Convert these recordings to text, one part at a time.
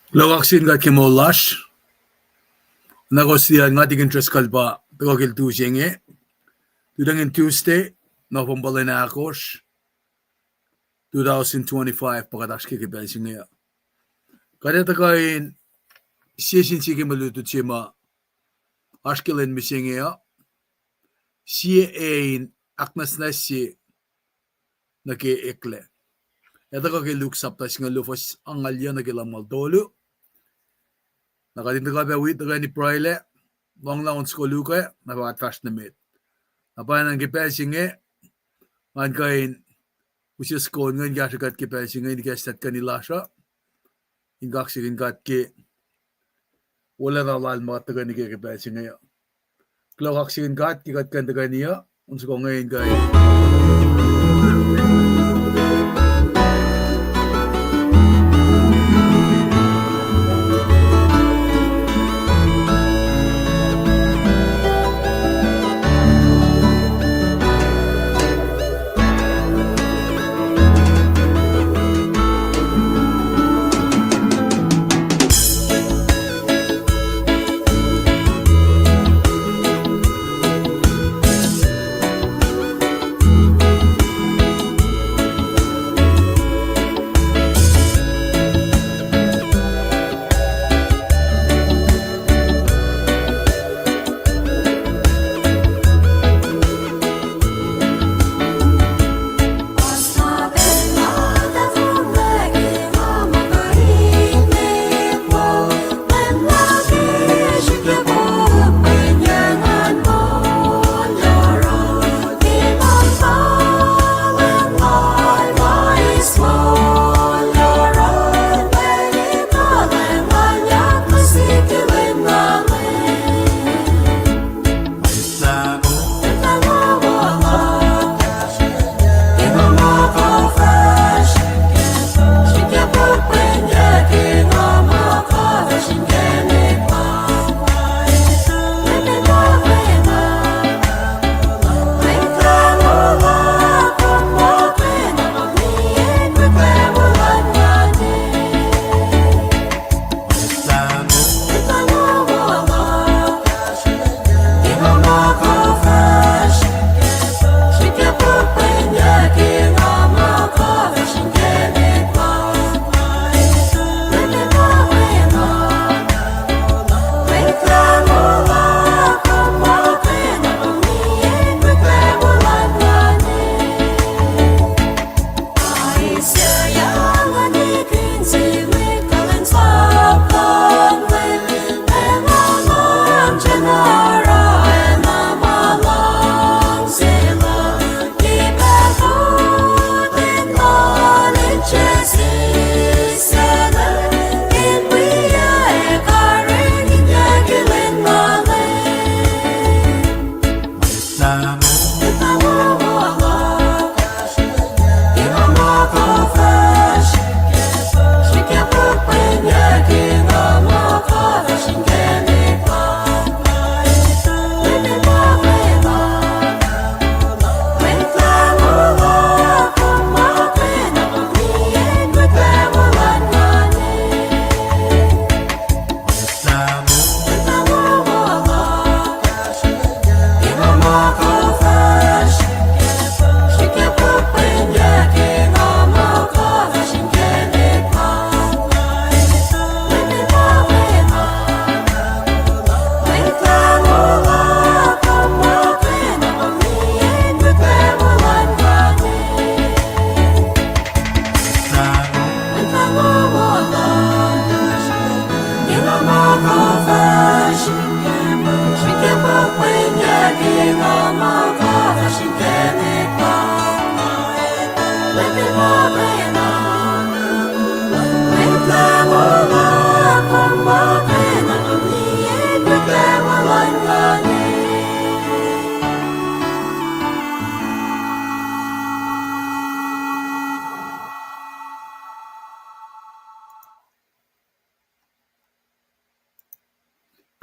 Lawaksin gat kimolash. Nagosiya nga tigin tres kalba. Pagkakil tusingi. Tudangin Tuesday. November na akos. 2025 pagkatash kikibel singi. Kada takain siyasin sige malutut sima. Ashkilin misingi ya. Siya ein Ahknwacsnwacs naki Eklac. Ito kakiluk saptas nga lufos ang alya nakilamal dolo. Nakatinda ka ba wit na ni Praile. Long laon skoluka. Napakat na mit. Napayan ang kipesingi. Man kain. Usias ko ngayon kasagat kipesingi. Hindi kasat kanila siya. Ingaksigin kat ki. Wala na lal mga taga ni kipesingi. Klawaksigin kat kikat kandaga niya. Unsa ko ngayon kain.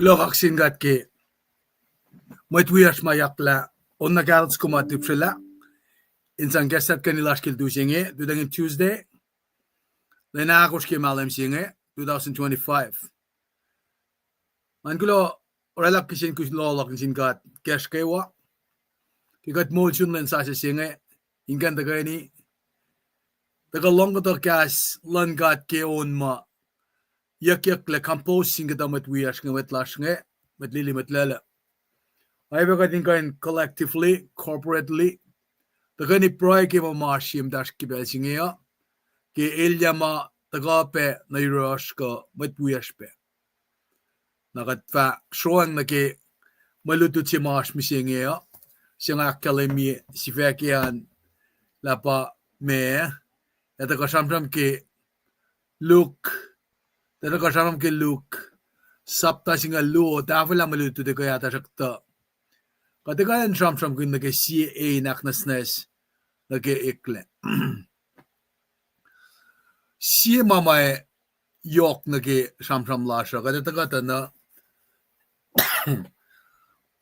Lokaksin gat ki. Moit wias mayakla. On nagards kumatip sila. Insan gasat kanila skil du singe. Dudangin Tuesday. Lena akos ki malam singe. 2025 man kulo oralak kisin kulo lak kisin kat cash kewa kikat mo chun len sa singe ingan daga ni daga long to cash lan gat ke on ma yak le compose singa damat we ash nget lash nge met lili met lele I got in collectively corporately daga ni proy ke ma shim dash ki bel singe ya ke elyama daga pe na rush ko met we ash pe nagat fa showing na ke malutu ti mash misinge ya singa akademi si fekian la pa me eta ko samsam ke look eta ko samsam ke look sapta singa lu tafela malutu de ko ya ta sakta katakan samsam kin na ke ca naknasnes na ke Eklac si mama yok na ke samsam lasha kata na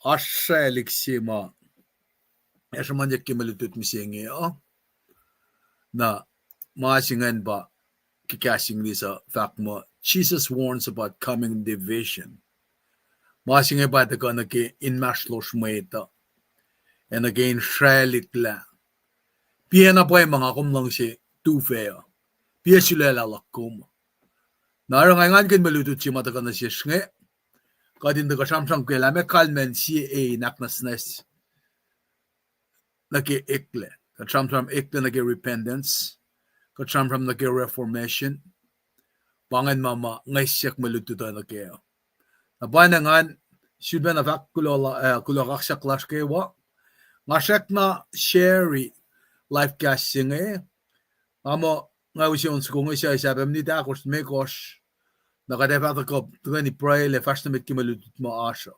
Australik sima esman yak malutut misinge na maasingan ba kikasing lisa fact mo Jesus warns about coming division maasingan ba ta kana ke in maslosh meta and again shrelik la piena pa mga kumlang si tu fair pia sila lakum narangan kin malutut si mata kana si snge kadin da samsang ke la me kalmen si naknasnes nake Eklac ka samsam Eklac nake repentance ka samsam nake reformation pangan mama ngaisyak malutut na ke abanangan sudben na kulakaksak las ke wa ngasak na sherry life casting amo ngawisi ons kung isa sabem ni da kos mekos nakadepa ko tugani pray le fast mit kimalutut mo asha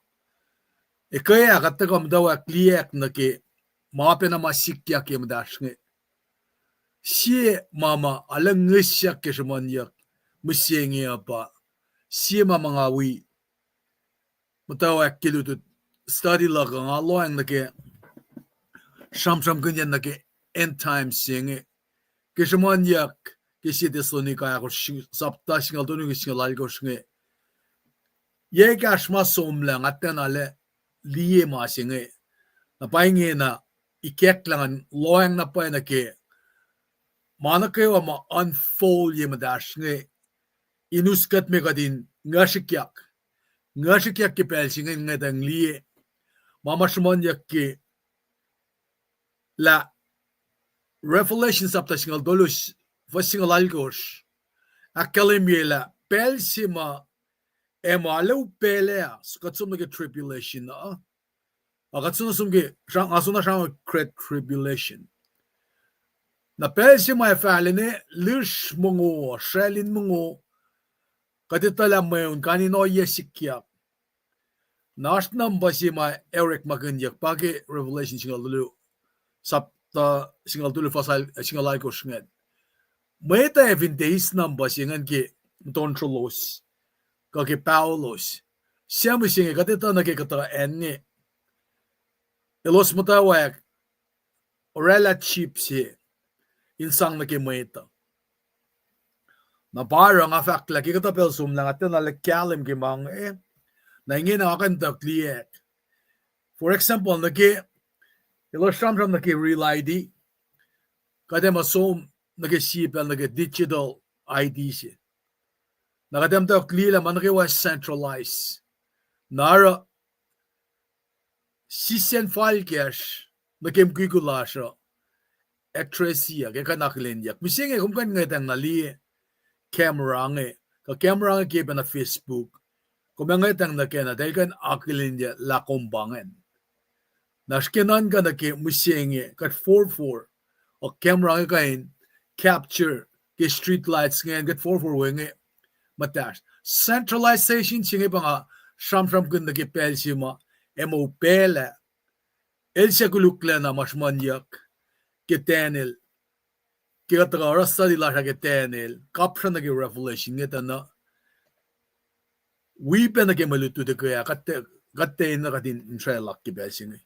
kaya katakom daw kliek na ke mape na masikya ke mdashne si mama alang ngisyak ke shmonyak musyenge apa si mama ngawi matawak kilutut study lag nga loang na ke samsam ganyan na ke end time singe ke shmonyak ke si Thessalonica ko sapta singal tunu singal algo singe ye kashma somlang atan ale liye ma singe na painge na ikek lang loang na pa na ke mana kayo ma unfold ye madash nge inuskat me kadin ngashikyak ke pel singe ngadang liye mama shmon yak ke la revelation sapta singal dolus vasingal algos akademi la pel sima emalo pelea skatsum ke tribulation akatsuna sumge asuna shang great tribulation na pelsi mai falene lish mungo shelin mungo kaditala meun kanino yesikya nashnam basi mai Eric maganyak page revelation singal dulu sapta singal dulu fasal singal ay ko shnget meta evin days nam basi ngan ke dontrolos kake paulos siamu singe kadita na ke kata enne elos mutawak orela chipsi insang na ke meta na parang nga fact lagi kata pelsum lang at na kalim ke mang na ingin na akan takliek for example nage elos samsam nage real ID kada masom nage sipel nage digital ID si nakadam takli la man nage was centralized nara sisen file cache nagem kikulasha actressia ke kanaklenyak misinge kum kan ngatang nali camera nge ka camera nge na Facebook kum ngatang na kena dahil kan aklenja la kumbangan naskenan ka na ke misinge kat 44 o camera nge kain capture ke street lights nge kat 44 wenge matash centralization singe pa samsam kun na ke pelsima emo pela el sekulukla na masmanyak ketenel kira rasa di lasha ketenel caption na ke revelation ngeta na we pen na ke malutu de kaya katte na kadin inshallah ke besingi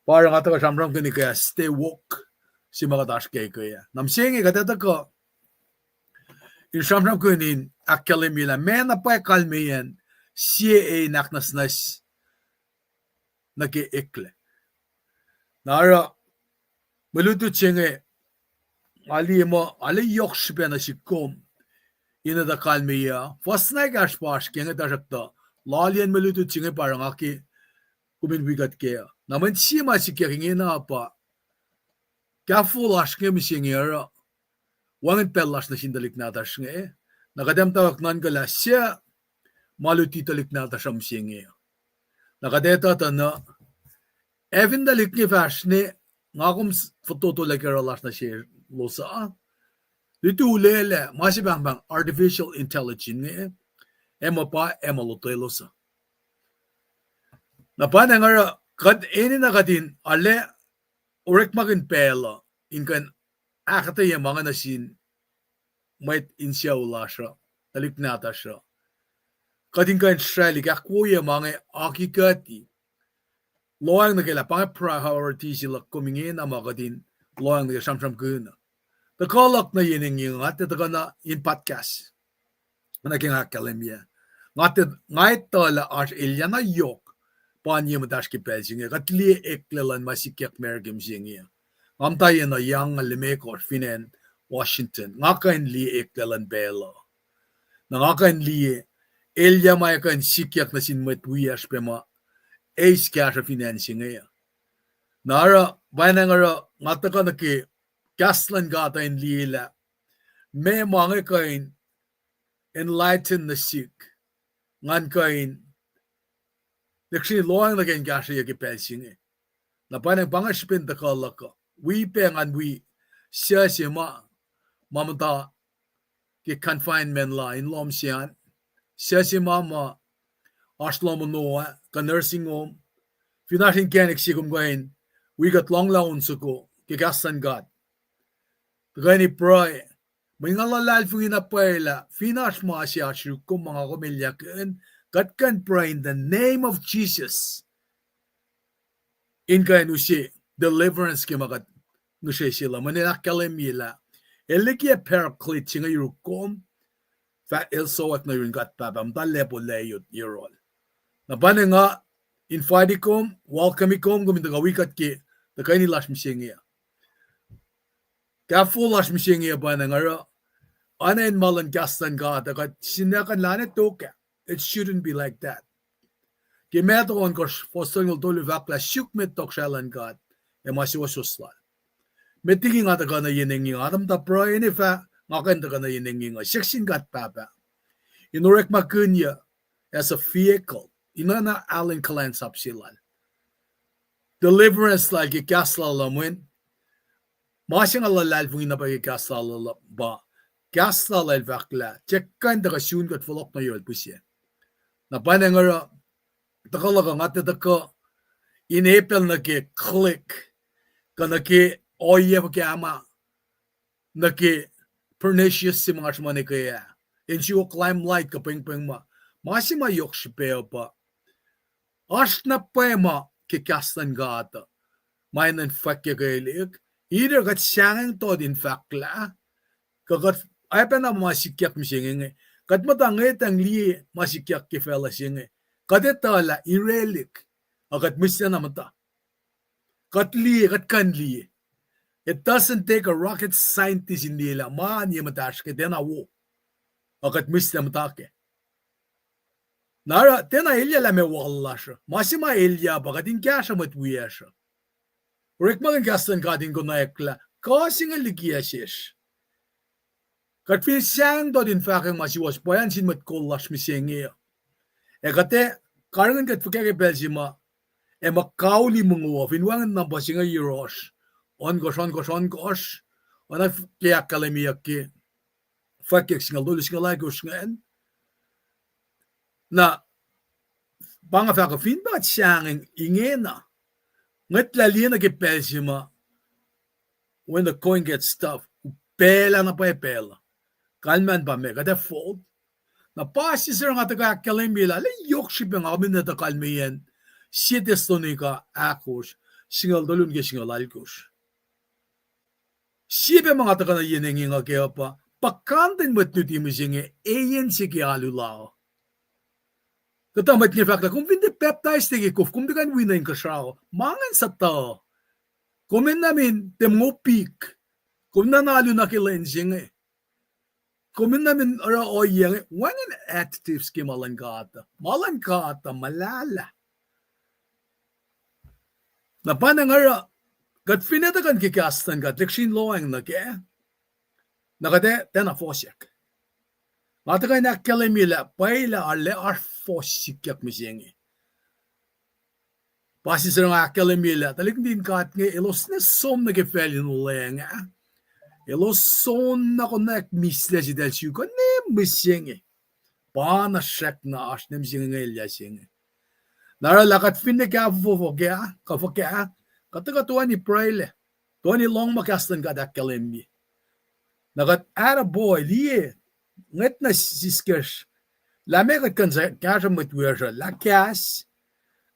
parang ata ka samram kini kaya stay woke si mga dash kaya namsengi kata ko in samram kini akkalemila mena pa kalmiyan siya naknasnas nake ekle nara malutu chenge ali yokshbena shikom ina da kalmiya fasna gash pash kenga dajakta lalian malutu chenge parangaki kumin wigat ke naman chima sikeringe na pa careful ashke misingera wangan pellash na sindalik na dashnge nakadam tawak nan gala siya maluti talik na dasham singe nakadeta tana even dalik ni fashne ngagum foto to lekera lash na siya losa ditu lele masi bang artificial intelligence emapa emalotelosa napana ngara kad eni na kadin ale orek magin pela inkan akata yung mga nasin may insya ulasha talik nata siya kadin kan shrali kakwo yung mga akikati loang na kaila pang priority sila kumingin na mga kadin loang na samsam kuna takalak na yun yung ate taga na in podcast na kinakalimya ngait tala as ilya na yok panya mataski pelsinge katli eklelan masikyak mergim singe amtaye na yang limekor finen Washington ngakain li eklelan bela ngakain li elya may kan sikyak na sinmet wiyas pema ace cash financing ya nara banangara ngataka na ki gaslan gata in lila may mga kain enlighten na sik ngan kain Actually, loang na kain gasha yung kipelsing na panang pangaspin da kalaka we pengan we siya mamata ki confinement la in lom siyan siya mama aslom noa ka nursing home finashin kenik sigum gain we got long laun suko ki gasan god gani pray may ngalalal fungin na pala finas ma siya kum mga kumilya kan God can pray in the name of Jesus in kain usi deliverance ki magat nusay sila manilakalimila elikia paraclete singa yurukom fa ilsoak na yun gat babam talebo layot yurol na bane nga infadikom welcome ikom guminda gawikat ki da kaini lash misingia careful lash misingia bane nga anain malan gastan ga da kat sinakan lanet toka it shouldn't be like that Gemeto on kos fostong tolu vakla shuk met tokshalan God e masiwasusla metigi nga taga na yinengi adam ta pro ini fa ngakan taga na yinengi nga shiksin gat papa inorek makunya as a vehicle inana allen kalan sapsilan deliverance like a gasla lamwin masing alalal fung ina pa gasla ba gasla lal vakla chekkan taga shun gat folok na yol pusya na panangara takalaga ngate taka inepel na ke click kana ke oye ke ama na ke pernicious si mga shmane kaya ensure climb light ka peng ma masima yok shipeo pa ashna pema ke kastan gata mainan fakke kailik either gat siyang to din fakla kagat ay pa na masikyak misingenge kat matangit ang li masikyak ke fella singe kadetala irelik agat misya na mata katli kat kanli it doesn't take a rocket scientist in nila man ye matash ke dena wo agat misya mata ke nara tena ilya la me wallasha masima ilya bagatin kasha mat wiyasha rekmagan kastan kadin ko na ekla kasing aligiya shesh kat fin sang do din fakang masiwas poyan sin mat kollash misenge ekate karangan kat fikake belsima e makauli mungo finwangan na basinga euros on gosh ona kaya kalemia ke fakek singal dulu singal like usngan na banga faka fin ba changing ingena ngat lalina ke belsima when the coin gets stuffed pela na pa pela kalman ba me kada fold na pasi sir nga taga kalemila le yokship nga amin na takalmiyen sietestonika akos singal dolun ke singal alkos sibe mga taga na yenengi nga kaya pa Pakkantin mat nuti misinge eyen siki alulao. Katamat niya fakla kung hindi peptides tigi kuf kung dikan winain ka siya mangan sa tao. Kumin namin temopik kung nanalo na kilensing kumin namin ara oyeng wangan attitude ski malan kata malala. Na panangara gat finetakan kikastan gat lekshin loang na ke. Nakade tena fosyak. Matakay na kalimila paila ale fosyak misingi. Pasi sa nga kalimila talik din kat nga ilos na som na kefelin ulenga. Ilos son na konek misle si del syuko ne misingi. Pana syak na as na misingi nga ilya singi. Nara lakat finne ka fofokya katakatuan ni praile. Tuan ni long makastan ka da kalimi. Nagat ara boy liye nget na siskers la megat kansa kasha matwera la kas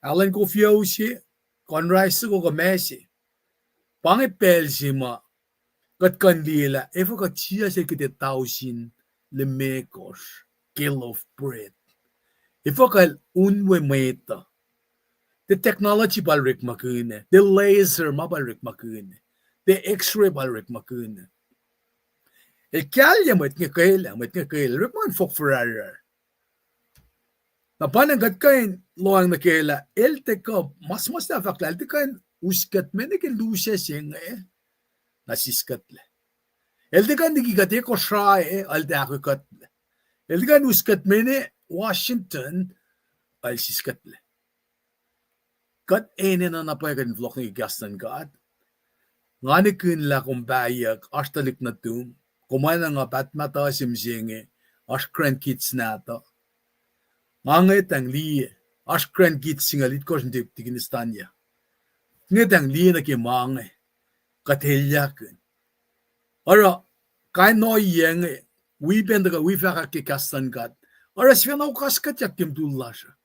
alen ko fiosi konrais ko gamesi pange pelsima gat kandila efo ka chia se kite tausin le mekos kill of bread efo ka unwe meta the technology balrik makune the laser mabalrik makune the x-ray balrik makune Eklac met ngekail, rukman fok Ferrari. Na panangat kain loang na kaila, elte ka mas na fakla, elte kain uskat men ke lusa sing nasiskat le. Elte kan digigate ko shai alte ako kat le. Elte kan uskat men Washington al siskat le. Kat ene na napayagan vlog ni gastan kat. Ngani kun la kumbayak astalik na tum. Kumana nga patmata simsingi, as grandkids nato. Ngangetang liye, as grandkids singa litkos ndik tikinistanya. Ngetang liye na kimange, katelyakin. Ara, kain no yenge, wipendaga wifaka kikastan kat. Ara siya na ukaskat yakim tulasha.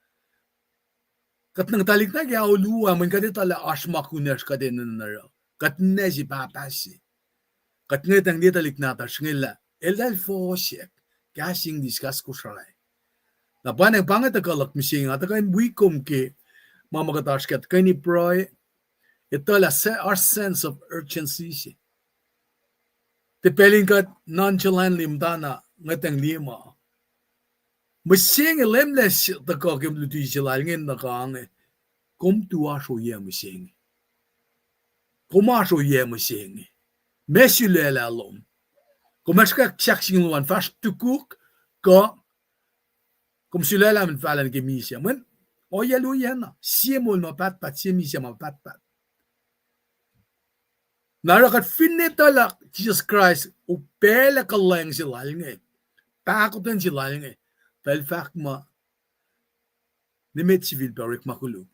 Kat nang talik na kaya uluwa, man kaditala asmakunesh kadinanara. Kat nesi papasi. Kat ngetang dita liknata shngila eldal fosyak kasing discuss ko shalay na panang pangata kalak mising at kain wikom ke mamagatas kat kaini proy ito la our sense of urgency te peling kat nonchalant limdana ngetang lima mising lemles ta ko kem luti silal ngin na kang kom tu asho ye mising komasho ye mising Monsieur l'alum. Comme est-ce que chaque chose on fait tuku ka comme si là la falan ke misia. Men o yelo yana. Si mo no pat si misia ma pat. Narakat finita la Jesus Christ o pela kalang silal nge. Pakoten silal nge. Pel fakma ni met civil barik makulu.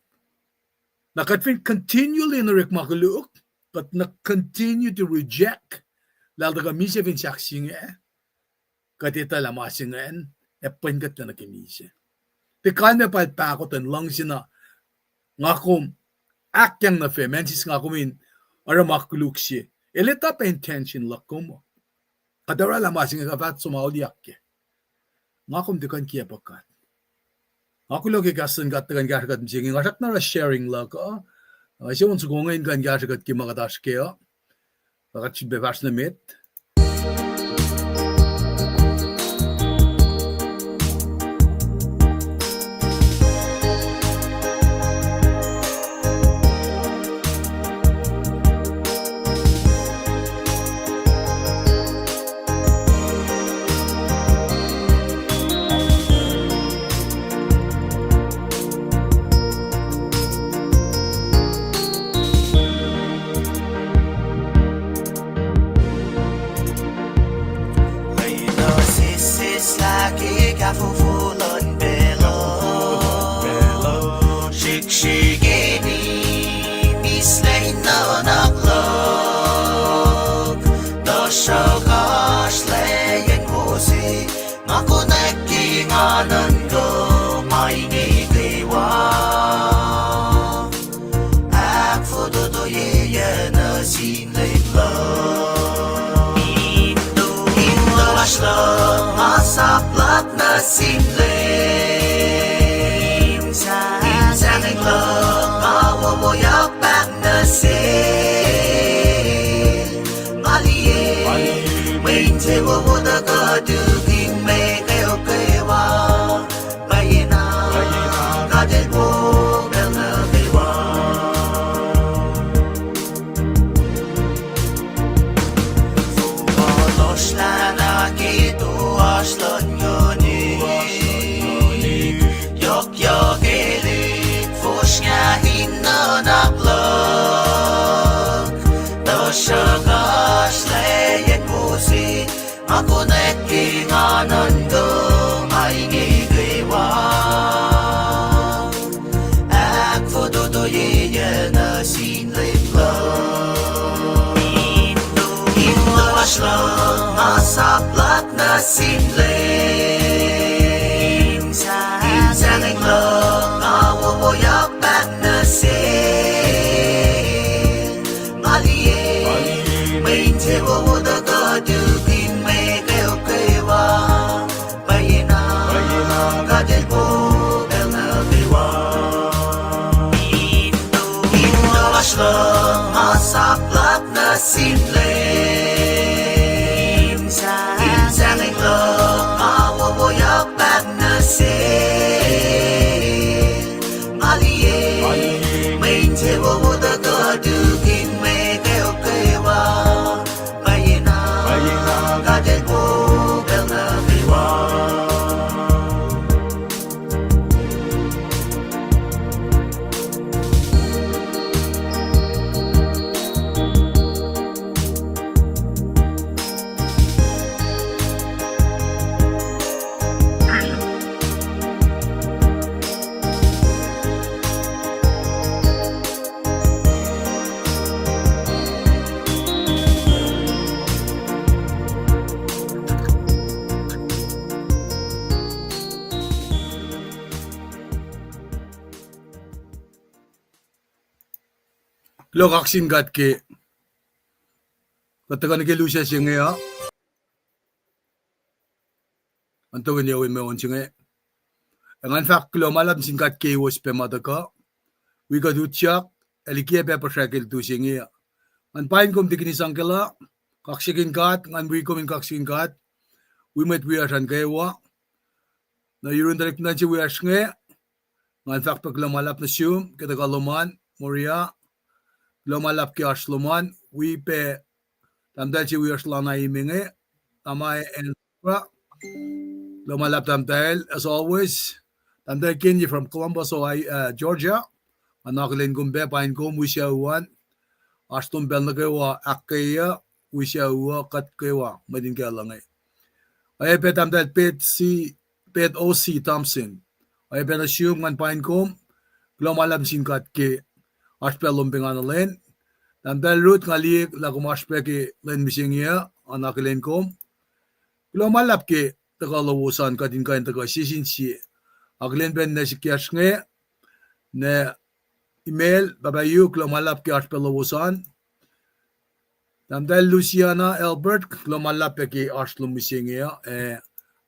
Nakat fin continually na rik makulu. But na continue to reject lalo ka misya fin saksing katita lamasingen pengat na nakimisya. Te kalme palpakot ang lang sina ngakom akyang na fe mensis ngakomin aramakuluk siya. Elita pa intention lakom mo. Kadara lamasing kapat sumaudyak ke. Ngakom te kan kiya pakat. Ako lagi kasan katakan kasakat misingin ngasak na sharing lako. Siya unsa kung ngayon kan gasagat ki mga taskeo. Bakat si bevas na mit. xin lên im sang anh lơ mà vô vô yak bạc nơ xê mali mình sẽ vô vô ta cơ từ kinh mê kêu kêu wa bay na ta đến vô bel nơ kêu wa Lana kitu aslan yoni yok yok elik fushnya hinna naklak doshagas leyet musi ako nekinganan ko ay gigiwa ak foto yena sin Aslang asaplat na sinlim Insang inglang awawayak bak na sin Maliye Main tewa wada kadugin may kayo kaywa Bayina kadel po bel na kaywa Indo aslang asaplat na sinlim Insang inglang awawayak bak na sin Maliye Main tewa wada kadugin may kayo kaywa Bayina kadel po bel na kaywa Lo kaksin gat ke katakan ke lucia singe ya anto ganya we me on singe angan fak kilo malam singkat ke was pe madaka we got utchak elikia pe pasakil tu singe ya an pain kom tikini sangkela kaksikin gat ngan we kom in kaksin gat we met we asan kaywa na yurun direct na si we asnge ngan fak pe kilo malap na sium katakaloman moria Lomalap ki asluman, we pe tamdal si we aslana iminge, tamay en Lomalap tamdal, as always, tamdal kinji from Columbus, Georgia, anaklin gumbe pain kum we siya uwan, aslum bel na kawa akaya, we siya uwa kat kawa, madin kaya lang ay pe tamdal pet OC Thompson, ay pe nasyum man pain kum, Lomalap singkat ke, Aspel lumpingan len, dan root ngali lagu maspe ke len misingnya anak len kom. Kalau malap ke tagalawasan kadin kain taga sisinsi, aglen ben nesikias nge, ne email babayu kalau malap ke aspel lawasan. Dan Luciana Albert kalau malap ke aslum misingnya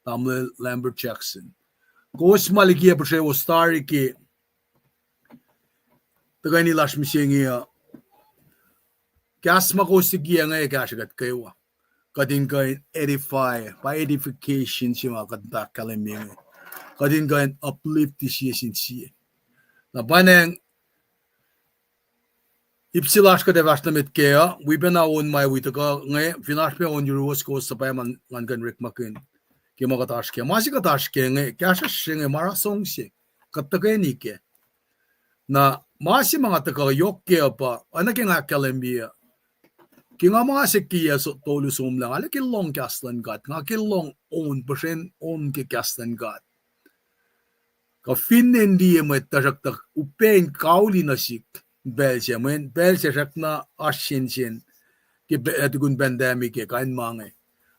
Tamil Lambert Jackson. Kos malikia persewa tari ke Tagani lash misingya gas makosigia ngay kashagat kayo kadin kain edify by edification siya kadta kalaming kadin kain uplift siya sinsiya na banang ipsilash ka devas na mit kaya we been on my way to go ngay finish pe on your ko sa pa man kan Rick Makin ki magatash kaya masikatash kaya ngay kasha siya ngay marasong siya katagay ni ke na Masi mga taga yokke pa anaking akalemia kinga mga sekia so tolu sumlang ala kilong kaslan gat nga kilong on persen on ke kaslan gat ka finnen die met tajak tak upen kauli nasik belsia na ashin ke betugun pandemic ke kain mange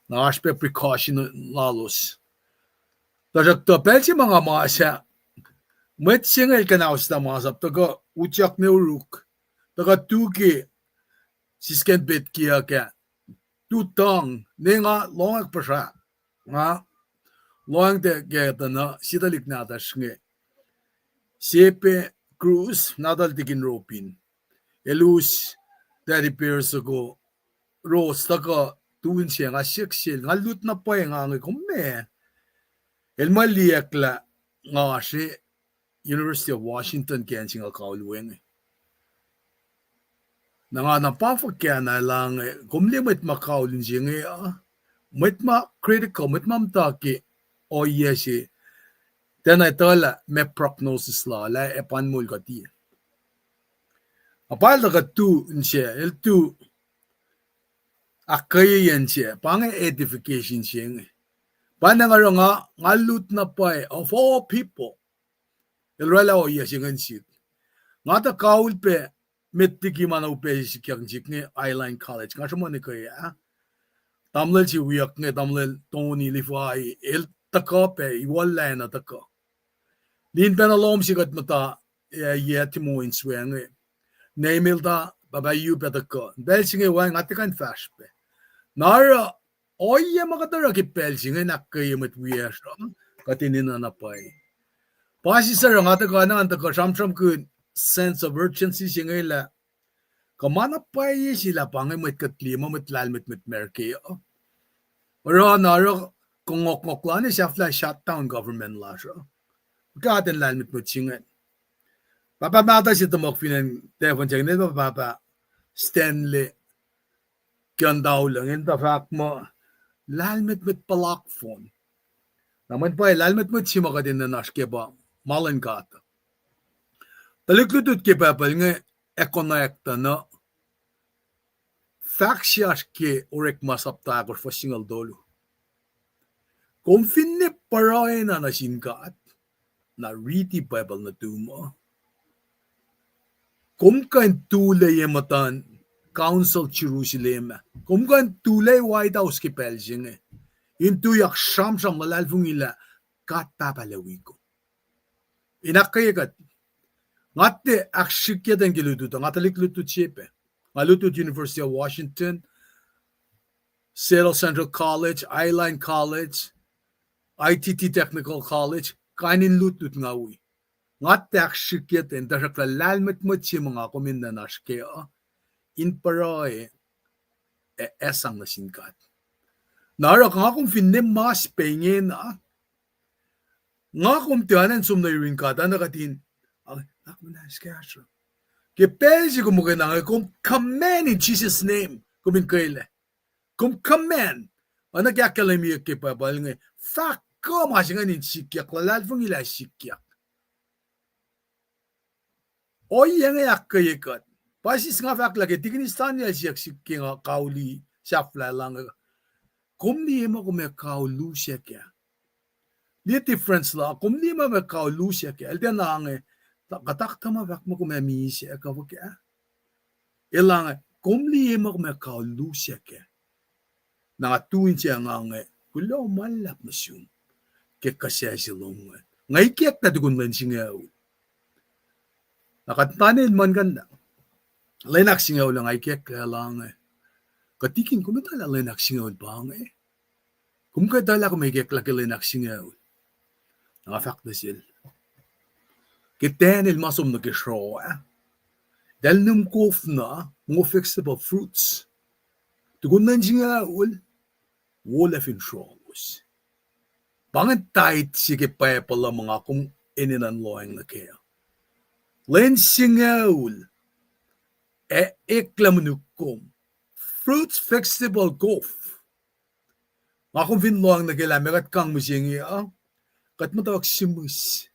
na aspe precaution lalos tajak ta belsia mga masa Met singal kanaus na masap taga uchak ne uruk taga tuki sisken bet kia ka tutang ne nga longak pasha nga loang de geta na sidalik nada shnge sepe cruise nadal digin ropin elus dari peers ago ros taka tuin siya nga siksil nga lut na pa nga ngi kumme el maliakla nga si University of Washington kensing akaulueng na nga na pafakya na lang kumli met makaulin siya nga met ma critical met mamtaki o yesi then I tala me prognosis la epan mul kati apal da tu nche el tu akayen che pang edification cheng pananga nga lut na pai of all people el rela o yesi ngansi nga ta kaul pe mettiki mana upe sikyang jikne Island College nga shmo ne kaya tamlel chi wiyak ne tamlel toni lifai el taka pe iwala na taka din penalom sigat mata ya timo in sweng Nemilda babayu petaka belsinge wa ngatikan fashpe nara oye makatara ki belsinge nakay met wiesra katinina na pai pasi sar ngataka na antaka shamsham kun sense of urgency singela kamana pai sila pangai met katlima met lalmet met merke ora nara kongok ngoklani shafla shutdown government lasha gaden lalmet met chinget Papa mata si tumok finan telefon check nito papa Stanley kyan daw lang enta fact mo lalmet met palak phone naman pa lalmet met si makadin na naske ba malan kata talikutut ke papa nga ekonekta na fact siya ke orek masapta ako for single dolo kung finne parayan na nasinkat na riti Bible na tumo Kung kan tulay matan Council Jerusalem, kung kan tulay White House ki Pelsing, into yak sham malalfung ila katapalawi ko. Inakayagat, ngate akshikya den gilutu, ngatalik lutu chepe, malutut University of Washington, Seattle Central College, Island College, ITT Technical College, kanin lutut ngawi. Ngatak shikit en darak lalmet mo chi mga kuminda nashke in paroy esang na singkat. Narak nga kung finne mas pengin nga kung tiyanan sumna irin kata nakatin ako na skasho. Kipelsi kumukin nga kung kamen in Jesus name kumin kaile. Kung kamen nagyakalamiyak kipabal nga fakko masingan in sikyak lalfong ila sikyak. Oy yang yakkayekat pasis nga fak lagi tignistan ya siyak sikking kauli safla lang kumni mo kume kaulu siya the difference la kumni mo me kaulu siya elden lang katak tama fak mo kume mi siya ka kya elang kumni mo kume kaulu siya na tuin siya nga kulo malap masyum ke kasya silong ngai kyak ta dugun lan singa nakatanin man ganda. Lenak singaw lang ay kek kaya lang Katikin ko matala lenak singaw bang Kung kadala ko may kek laki lenak singaw. Nakafak na sil. Kiten ilmasom na kisro Dahil numkof na mga fixable fruits. Tugun nan singaw wala fin shawos. Bangat tight sige pa pala mga kung ininanloang na kaya. Len singaul eklamunukom fruits festival golf. Akong finloang nagilamerat kang musingi kat matawag simus.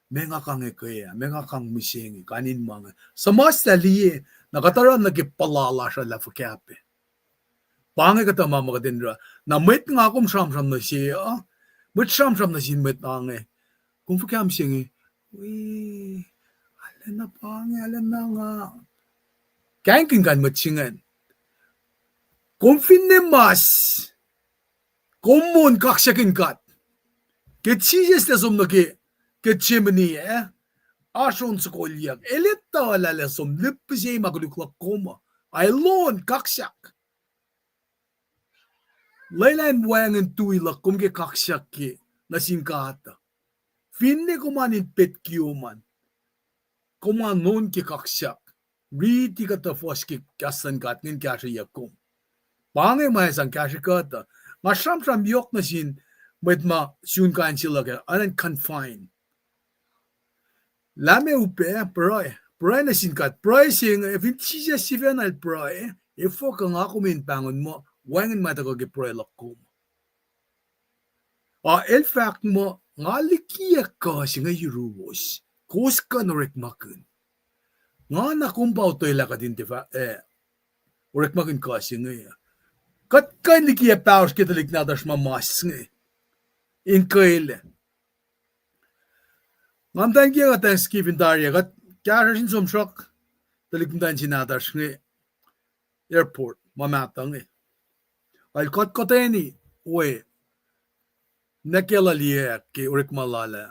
Menga kang kaya, menga kang musingi kanin mga. Sa mas taliye nakataran nagipalala siya lafakape. Pangay kata mama kadindra na met nga akong shamsham na siya met shamsham na siya met angay. Kung fakam singi, wee na pangalan na nga. Kaya kan matsingan. Kung finnemas, kumun kaksakin kat. Ketsiyes na sumnaki, ketsimani ason sa kolyak. Elita alala sum, lippisay maguluklak koma. Aylon kaksak. Laylan buwangan tuilak kum ke kaksak ki. na singkata. Finne kumanin petkiuman. Kuman non ki kaksak. Riti kata foski kasan katnin kasha yakum. Pange may sang kasha kata. Nga sham yok na sin with ma sun kain sila ka anan confine. Lame upe proy. Proy na singkat. Proy sing if intisya siven al proy. Ifo ka nga kumin pangon mo. Wangin matako ki proy lakum. El fact mo nga likiya ka si nga yuruos. Kos ka norek makun. Nga nakumpaw to ila ka din tifa. Orek makun ka si nga ya. Kat kan likiya paus kita lik nadash mamas nga. In kaile. Ngamtan kiya ka Thanksgiving tari. Kat kaya sin somshok. Talik ndan sinadash nga. Airport. Mamatang nga. Al kat kateni. Uwe. Nakela liya ke orek malala.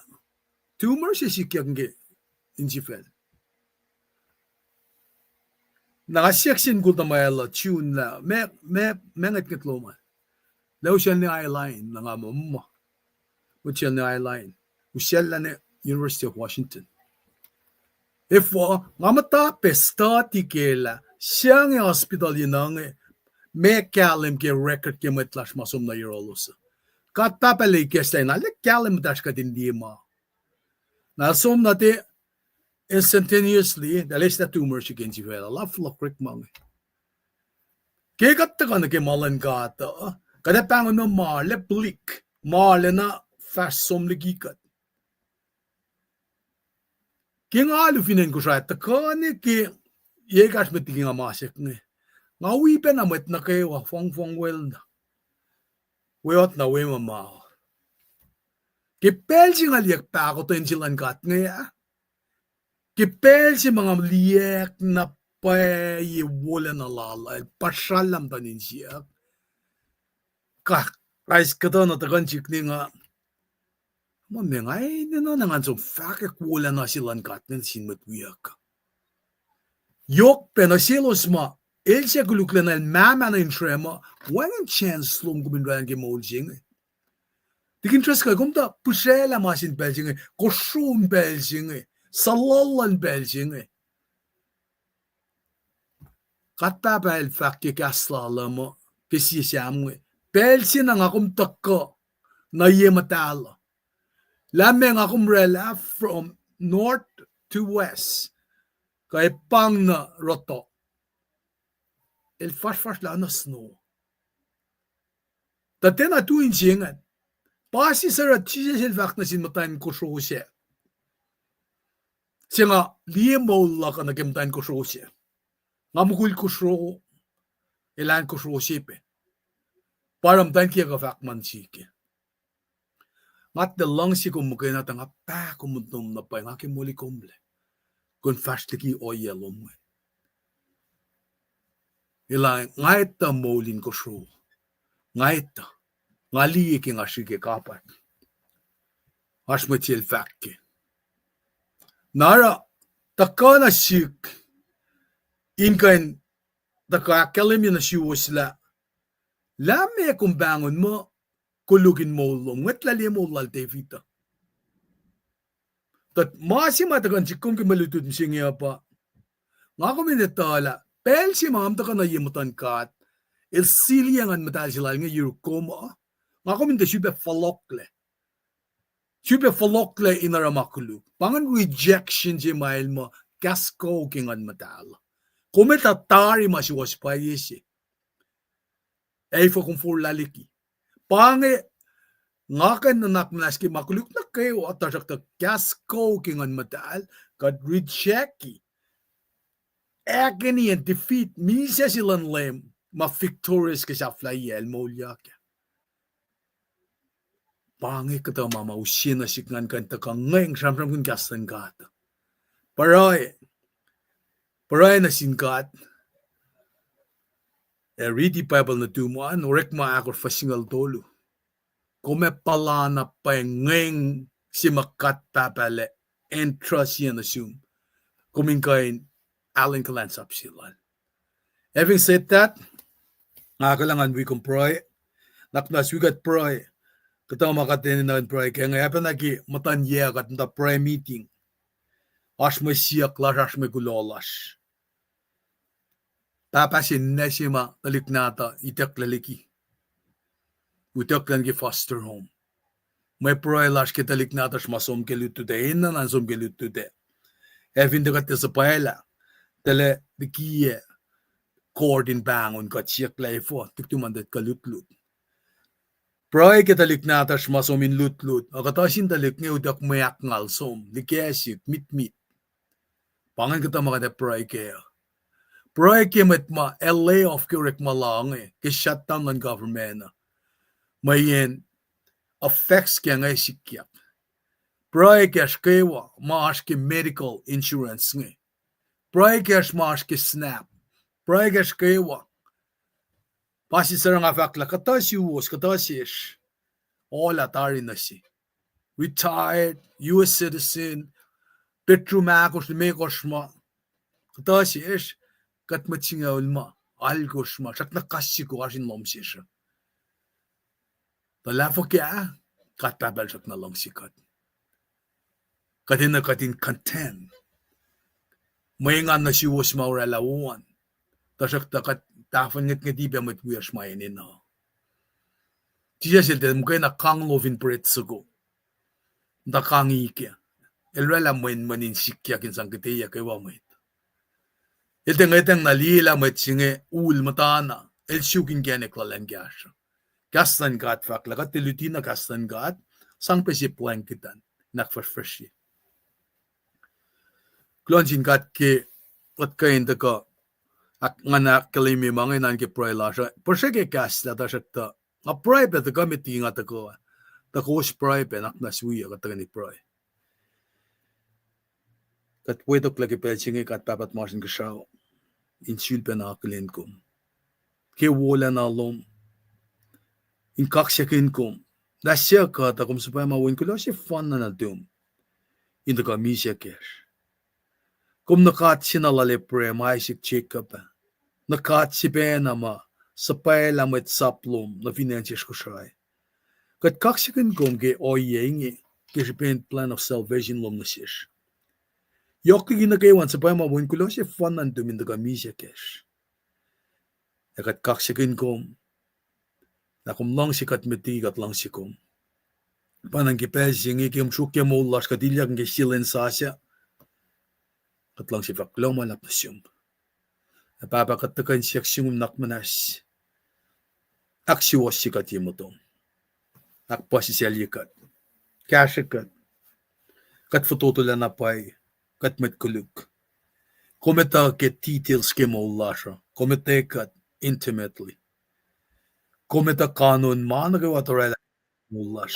Tumor siya sikyang ge. Injifel. Nakasiyaksin ko tamayala, tune la, mengat kitloma. Law siya ni eyeline, nga mamma. What siya ni eyeline. Usiya ni University of Washington. If nga matape, stati kela, siya nga hospital yun nga, may kalim ke record ke matlash masum na urolosa. Katapalay kesta yun, alik kalim matash ka tindi ma. Nasum nati, instantaneously, dalis na tumor siya kinsi vela. Laflok rik mga. Kaya kata ka na kimalan ka ata. Kada pangon na marle blik. Marle na fast som ligikat. Kaya nga alufinin ko siya. Taka ni ki yegas mati nga masik nga. Nga wipe na mat na kayo. Fong well na. Weyot na wey mamaw. Kipel siya nga liyak pa ako to insilan kat nga ya. Kipel si mga liyak na pay wala na lalay. Pasyalam tanin siya. Kais ka na tagan chik ni nga. Mamingay na nga so fakak wala na silan kat ng sinmatwiyak. Yok penasilos ma. El siya kulukla na mama na intrema. Walang chance lum kuminrayan ki moljing. Dikin trust ka kumta pusyela masin peljing. Koshun peljing. Salalan peljing. Katta pel fakki kaslala mo. Kisi siyam. Pelsin ang akum takko. Na yematala. Lameng akum rela from north to west. Kay pang na roto. El fas la na snow. Tatena tu insingan. Pasi sarat siya silfak na sinmatayin ko siya. Siya nga, liye maula ka nagimtayin ko siya. Nga mukul ko siya. Ilan ko siya pe. Param tayin kaya ka fakman siya. Ngat de lang siya kumukay na tanga pa kumuntum na pa. Nga kimuli kumle. Kung fast liki oyelom. Ilan, nga ita maulin ko siya. Nga ita. Nga liye ki nga sige kapat. Asmatil fakke. Nara, taka na sik. Inkain, taka kalim yun na siyo sila. Lame kung bangon mo, kulugin mo ulong. Ngat lali mo ulalte vita. Tat masi matakan sikum ki malutut msingi apa. Nga kuminitala, pel si mam taka na yimutan kat. Il siliyangan matal sila nga yurukoma. Nga kuminta siya falokle. Siya falokle inaramakulu. Pangan rejection si mail mo, kasko kingan matal. Kumita tari masiwas pa yesi. Eifo kung for laliki. Pange, nga kan nanak naski makuluk na kayo at tasakta kasko kingan matal, kad rejecti. Agony and defeat, misa silang lem, ma-victorious ka sa flayel mo liyak. Pangi kata mama usin na sikngan kanta ka ngayong samsam kung kastan kata. Paray na singkat. Read Bible na tumuan, orek maakor fasingal tolo. Kume pala na pa ngayong si makat papale, entrust yan assume. Kumingkain, alin kalansap sila. Having said that, ngakalangan we kong pray. Naknas we got pray. Katama katin na pray kaya ngayon na ki matanya kat na prayer meeting. Ashme siyak lash ashme gulolash. Papasin na sima taliknata itak laliki. Utak lang ki foster home. May pray lash ki taliknata shmasom ke lutude. Inna nansom ke lutude. Evin dekat sa paela. Tele dikiye. Cordin bangon kat siyak laifo. Tiktumandat ka lutlut. Pray ke taliknata shmasom in lutlut. Akatasin talik ni utak mayak ngalsom. Dikyasit mit. Pangan kita makada pray kaya. Pray kaya ma LA of kirek malang ke shutdown ng government. Mayen affects kaya ngay sikyak. Pray kaya shkewa maash ke medical insurance ngay. Pray kaya maash ke SNAP. Pray kaya shkewa. Pasi sarang afakla katasi uos katasi ish. Ola tari na si. Retired US citizen. Petrumakos mekoshma. Katasi ish. Katmatsinga ulma. Algoshma. Sak nakasiko asin lomsisha. Talafo kaya. Katpabal sak na lomsikat. Katin na katin content. May nga na si was mauralawan. Tasak takat tafan ngit iba matwiyash mayanin na. Tiya silta mukay na kang lovin pretsugo. Da kang ikya. Elwala manin sikya kinsang kitiya kay wamit. Iteng nalila matsinge ul matana. El shukin gyanek lalangyasha. Kastan gat fakla kat tilutina kastan gat. Sang pesi plankitan. Nakfarfreshi. Klonjin gat ke wat kain ka ak ngana kalimi mangay nan ke pray lasha. Persya ke kasla tasakta. A pray pe ta committee nga ta ko. Ta ko pray pe nak naswiya kat ni pray. Kat pwedok lagi pe singe kat papat masin ka siya. Insul pe na akalin ko. Ke wala na lom. In kaksyakin ko. Dasya ka ta kum supaya mawin ko lo si fun na natum. In ta kamisya kesh. Kum nakat sinalale pre maisik check up. Nakat si pena ma sapay lamat saplom na financiers ko siya. Kat kaksyakin kum ke oyeng ke si pen plan of salvation lom na siya. Yok lagi na kayawan sapay mawin ko lo si fun na natum in ta kamisya kesh. Kat kaksyakin kum. Na kum lang si kat meti kat lang si kum. Panang kipes yung ikim shukya mo ulas katilyak ng silin sasya. Kat lang si faclu malap na siyum. Napapakatakan siyak siyum nakmanas. Aksiwas si kat yamotong. Akpas si selikat. Kasyakat. Kat fototola na pay. Kat metkuluk. Kometa ket details ke mo ulasya. Kometa kat intimately. Kometa kanon managawatorela ulas.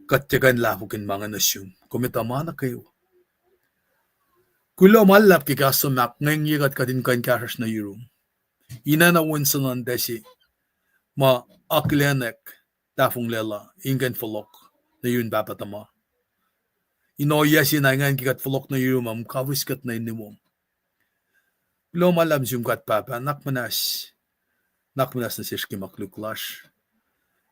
Kat tigan lahukin mga nasyum. Kometa mana kayo. Kulo malap ki kasamak ngayong yigat kadin kan kasas na yurum. Ina na winsalan desi ma aklenek tafong lela ingan folok na yun bapatama. Inoya sinangan kikat folok na yurum am kawiskat na inimom. Kulo malap siyum kat papa nakmanas na sishki makluklash.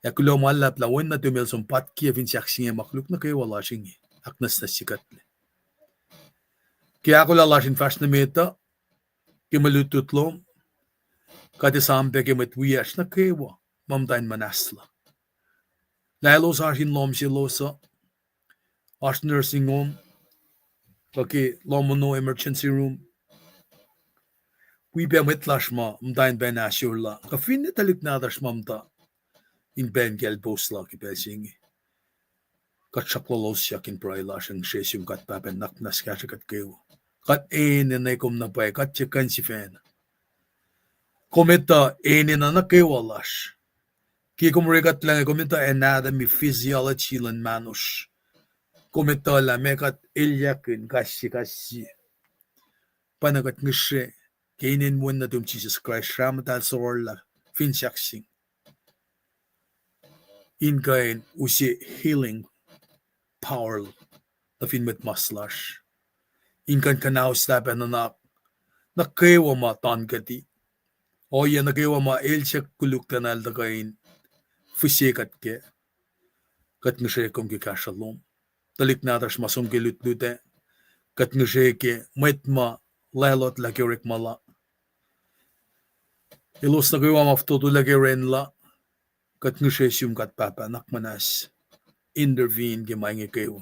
Ya kulo malap lawin na tumil sumpat kiyavin siyaksingya makluk na kayo wala singi. Aknas na sikat le. Kaya ako lalashin fast na meta, kimalututlom, kati sampe kimatwiyash na kewa, mamdain manasla. Lalo sa asin lom silo sa, as nursing home, kaki lomo no emergency room, wipe mitlash ma, mamdain ben asyurla, kafin nitalik nadash mamta, in ben gelbosla ki pesingi. Kat shaklalos siya kin prailash ang shesyum kat papen naknas kasya kat kewa. Kat na kum na pay, kat chikan si fen. Kometa na nakewalash. Ki kumrigat lang, kometa anatomy, physiology lan manush. Kometa la mekat ilyakin, kasi. Panagat ngishe, kainin mo na tum Jesus Christ, ramatal sa orla, finsyaksing. In kain, usi healing, power, na finmet maslash. Inkan kanaus tapan na nakawa ma tankati. O yan nakawa ma elsyak kuluk tanal da kain fusikat ke. kat ngishe kom ki ka shalom talik na dash masom ke lutlute kat ngishe ke maitma lailot la ke rek mala ilos na gwa mafto tu la ke renla kat ngishe sum kat papa nakmanas intervene ke mange kewo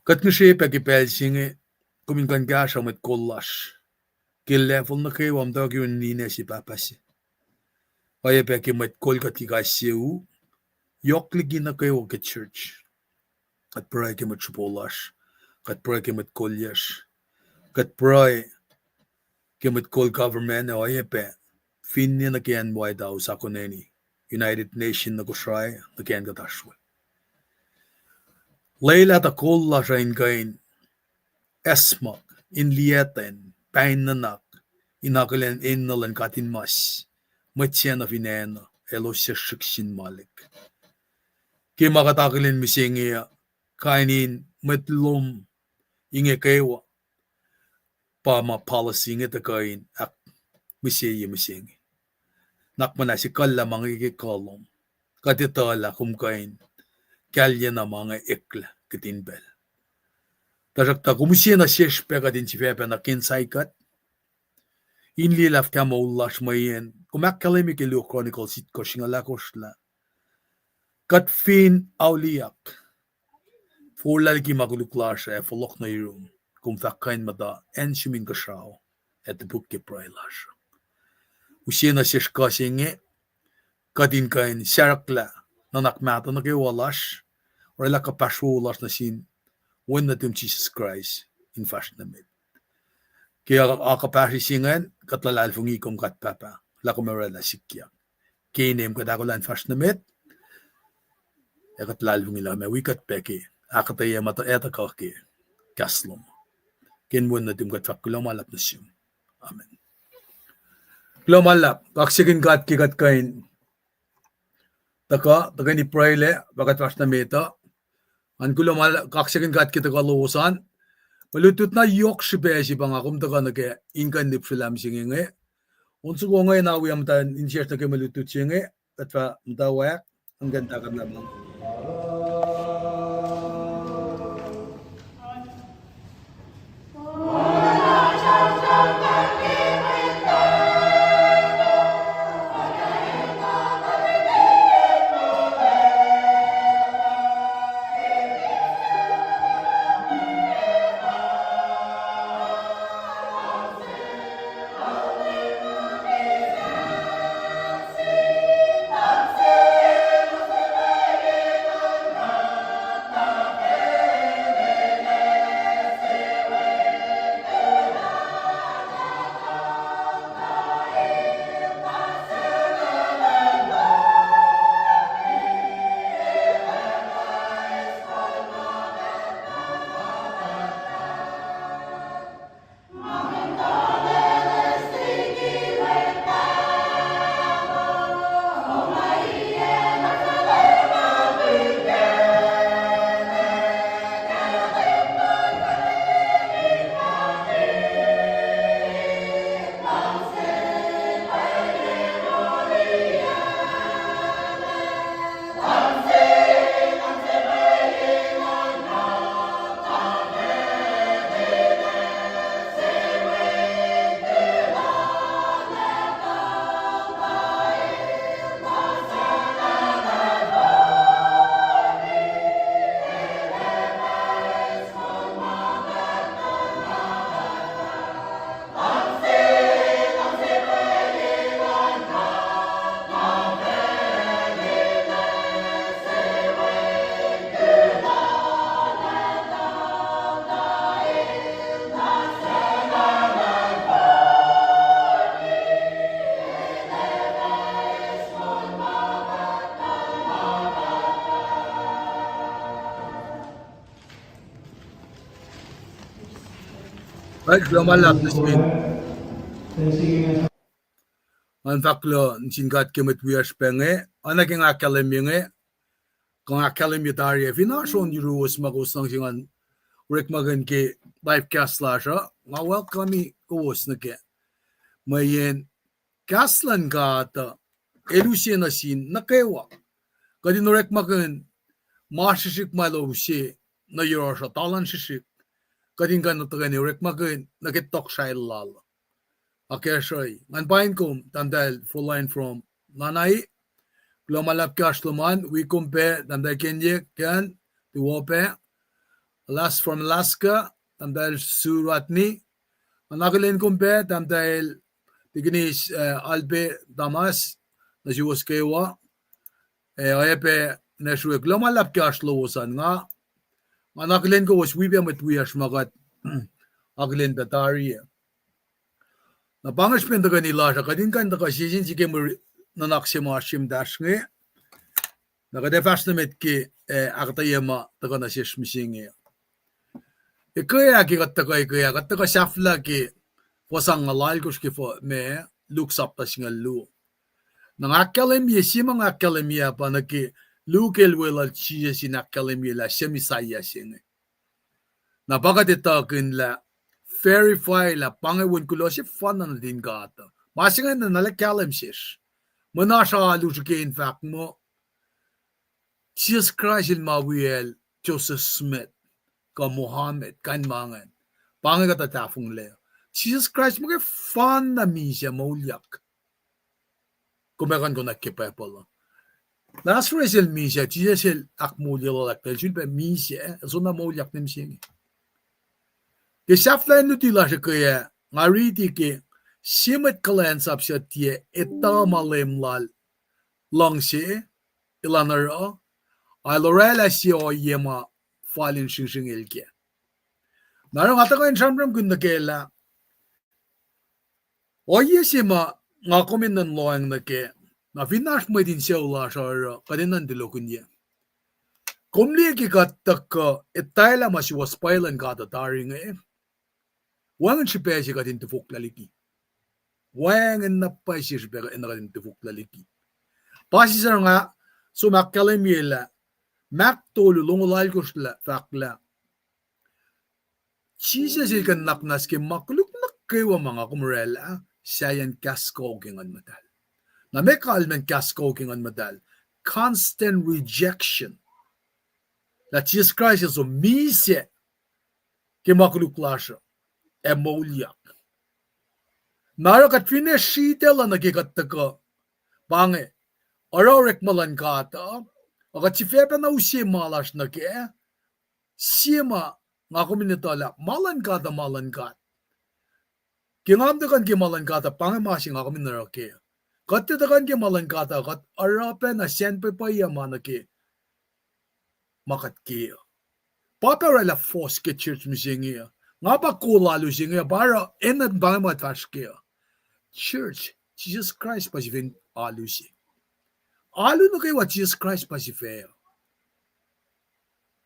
kat ngishe pe ke pel singe kumin kan ga shamet kollash ke level na kewo am da gyun ni ne si papa si oye pe ke met kol kat ki ga siu yok ligi na kewo ke church kat pray ke met chupolash kat pray ke met kolyash kat pray ke met kol government oye pe finni na ken White House akoneni United Nation na kusray na ken katashwe leila ta kolla rain gain esmak in lieten painanak inakalen innalan katin mas matchen of inena elosya shikshin malik ke makatakalin misingia kainin metlom inge kewa pa ma policy nge takain ak misingi nakmana si kalla mangi kolom katitala kumkain kalya na mga ekla kitinbel tajakta kumusina sheshpe kadin chifepe na kinsaikat inli laf kama ullash mayen kumakkalemi ke Luke Chronicles sit ko shingala koshla kat fin auliak fulal ki maguluklasha e folok na irum kum fakkain mada enshimin kashaw et bukke prailash usina sheshka singe kadin kain sharakla nanak mata na ke walash or la kapashu ullash na sin when na tim Jesus Christ in fashion na med kaya akapashi singan katlalal fungi kum kat papa la kumera la sikya kinem kadakulan fashion na med katlal fungi la me wikat peke akataya mata eta kake kaslom ken when na tim kat fakulo malap na sim amen Klomalap, kaksikin kat kikat kain taka ni praile bagat was na meta an kulomal kaksikin kat kita kalusan malutut na yok shibe si bang akum taka na ke inkan nip silam singe unsu ko ngay na wiyam tan insias na ke malutut singe katwa mtawayak ang ganda kam lamang ay klomalap na spin an faklo nsingat kemet wias penge anaking akalemyenge kung akalemyo tari finashon yuruos magusang singan rekmagan ke live cast lasha nga welcome kuwos na ke mayen kaslan ka ta elusina sin nakewa Kadin norek makın maaşışık malowsi na yorosha talan şişik. Kadin kan natagan norek makın nakitok shailal. Akeshoy. Ngan pain kum tandal full line from nanai. Glomalap kashluman we compare tandal kenye kan tuwope. Last from Alaska tandal suratni. Anakalen compare tandal Tignis albe damas na siwas kewa ayepe na shuek lomalap kashlosan nga anaklen ko was wibe matwiyash magat aglen da tari na bangash pen daga nila sa kadin kan daga sijin sige mo nanaksima shim dashnge daga defashnamet ki agtayema daga na shishmishinge ikaya ki gattaga shafla ki wasang ngalal kush ki fo me looks up ta shingalu nang academia si mga academia pa naki local wala chiya si academia la semisaya sing na baka dito kin la verify la pangewon kulo si fun na din gata masingan na nala kalem sis manasha alu in fact mo Jesus Christ il mawiel Joseph Smith ka Muhammad kan mangan pangagata tafung le Jesus Christ mga fun na misya maulyak kumakan ko nakipepolo. Last resel misya, Jesus akmulilo laktel, silpe misya, so na maulyak nem siyang. Kesafla nutila siya kaya, ngariti ki, simet kalansap siya tiye, etamalemlal, lang siya, ilanaro, ay lorela siya o yema, falin sing ilke. Narang ata ko yung samram kun nakela, o yesima, nga kumin ng loang na ke, na finash mo din siya ula sa kaninan dilokun niya. Kumli ki katak ka, itayla masiwas pailan ka tari nga eh. Wangan si pesi ka din tufuk laliki. Wangan na pa siya siya ka din tufuk laliki. Pasi sa nga, sumakkalimila, maktolo lungulal ko sila, fakla. Siya siya ka naknas ki makuluk na kayo mga kumrela, sayan kaskogingan madal. Na may kalman kaskogingan madal. Constant rejection. That Jesus Christ is umisye kimakuluklasya. Emolyak. Naro kat fineshitela nagikataka. Pange. Arorek malan kata. Akat si Fepe na usi malas na ke. Sima nga kuminitala. Malan kata. Kingamdakan ki malan kata pangamasing ako minarake. Katitakan ki malan kata kat arape na senpe pa yaman ki makat ki. Paparela fos ke church misingi. Nga pa kulalu singi para enat bangamat faske. Church, Jesus Christ pa si fin alu si. Alu na kayo what Jesus Christ pa si fe.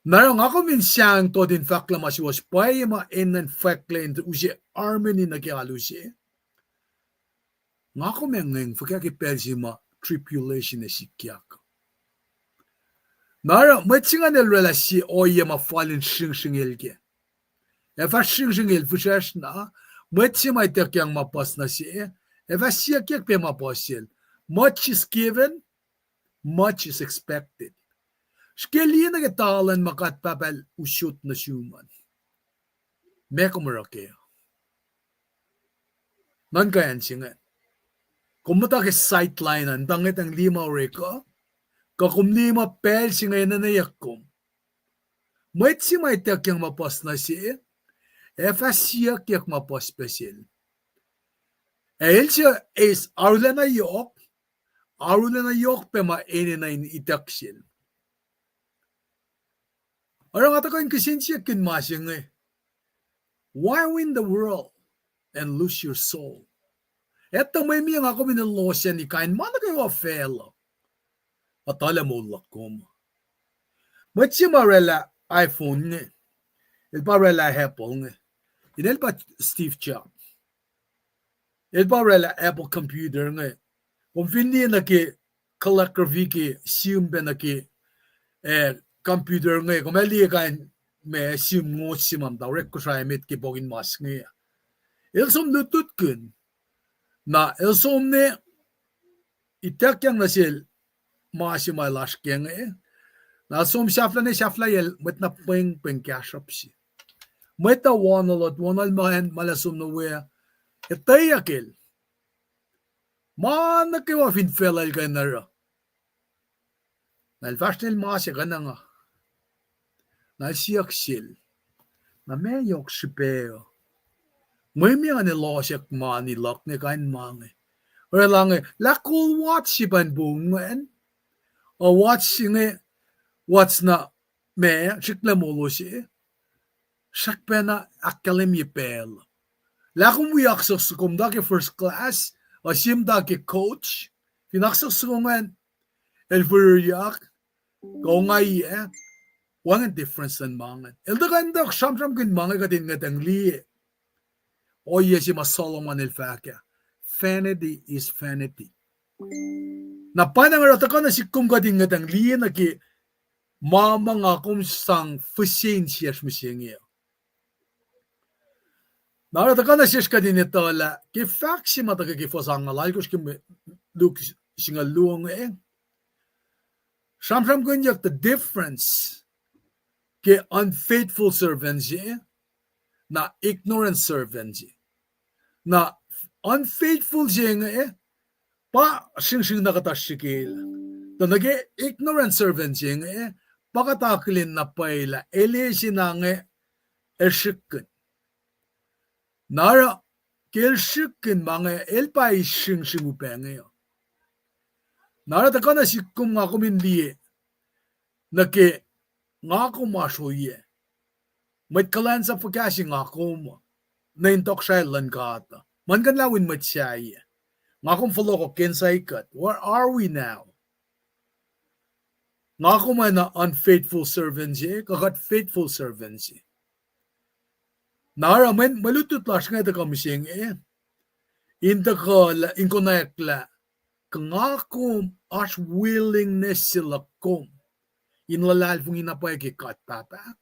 Narang ako minsang to din fakla masiwas paya ma enan fakla into usi armeni na kialusi. Nga ako mengeng fakaki persi ma tribulation na sikyak. Narang matsingan el relasi oye ma falin shing ke. Efa shing el fushash na matsimay tekyang mapas na si. Efa siyak pe mapasil. Much is given, much is expected. Skeli na kitalan makat papel usyot na syuman. Mekumarake. Nan kayan singa. Kumuta ke sightline an tangit ang lima oreko. Kakum lima pel singa na nayakom. May si may tek yang mapas na si. Efa siyak yak mapas pesil. El siya is arula na yok. Arula na yok pe ma ene na itaksil. Orang kata ko yung kasinsiya kinmasing eh. Why win the world and lose your soul? Eto may miyang ako minalosya ni kain. Mana kayo a fellow? Atala mo lakom. Matsi marela iPhone nga. Il pa rela Apple nga. Inel pa Steve Jobs. Il pa rela Apple computer nga. Kung hindi na ki kalakraviki siyumbe na ki computer nga kung mali kan may siyum simam daw rek ko siya mit ki bogin mas nga. Ilsom lutut kun na ilsom ne itakyang na sil maasi lashkeng na som shafla yel met na peng kashapsi met na wanal mahen malasum no we etayakil man na kewa fin felal ganara na fashnel maasi gananga na siaksil na meyok sipeo Mimi ane losek mani lok ne kain mange. Relange lakul watch ban bungen. O watching what's na me chikle molosi. Shakpena academy pel. Lakum wi akso sukum da ke first class. O sim da ke coach. Finakso sukungan el furiak. Go ngai Wangan difference than mangan. El da kan da sham kin mange ka din ngatang li. O yes, Solomon el faka. Vanity is vanity. Na panang rata na si kum ka din ngatang li na ki mama nga kum sang fusin siyas misingyo. Na rata na siyas ka din ito la ki faksi mata ki fosang alay kus ki luk singa luong Sham kun yak the difference ki unfaithful servants na ignorant servants na unfaithful jeng pa sing nakatashikil to nage ignorant servant jeng pakataklin na paila elisinange eshikkin nara kelshikkin mange elpai sing upenge nara takana sikkum ngakumin liye nake ngako mashoye met kalan sa pagkasi ngako na intok siya lankata. Man kan lawin matsaya. Nga kung follow ko kinsay kat. Where are we now? Nga kung man na unfaithful servants kagat faithful servants Nara man malutut las nga ita kamising Inta ka na ekla. Nga kung as willingness sila kung. Inlalal fung inapay kikat papa.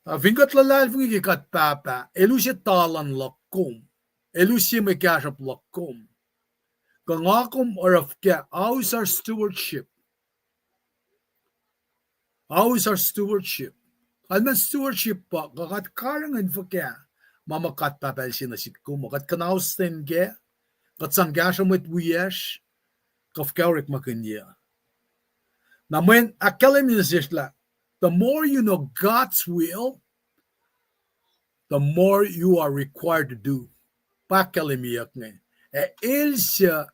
Vingat lalal fungi kat papa, elusi talan lakum, elusi mekashap lakum. Kangakum or of kya, how is our stewardship? How is our stewardship? Alman stewardship pa, kakat karangan fa kya, mamakat papa el sinasikum, kat kanausten kya, kat sangyasam with wiyesh, kafkaurik makinya. Namen akalim nisishla, the more you know God's will, the more you are required to do. Pakalimiyak ne. Elsia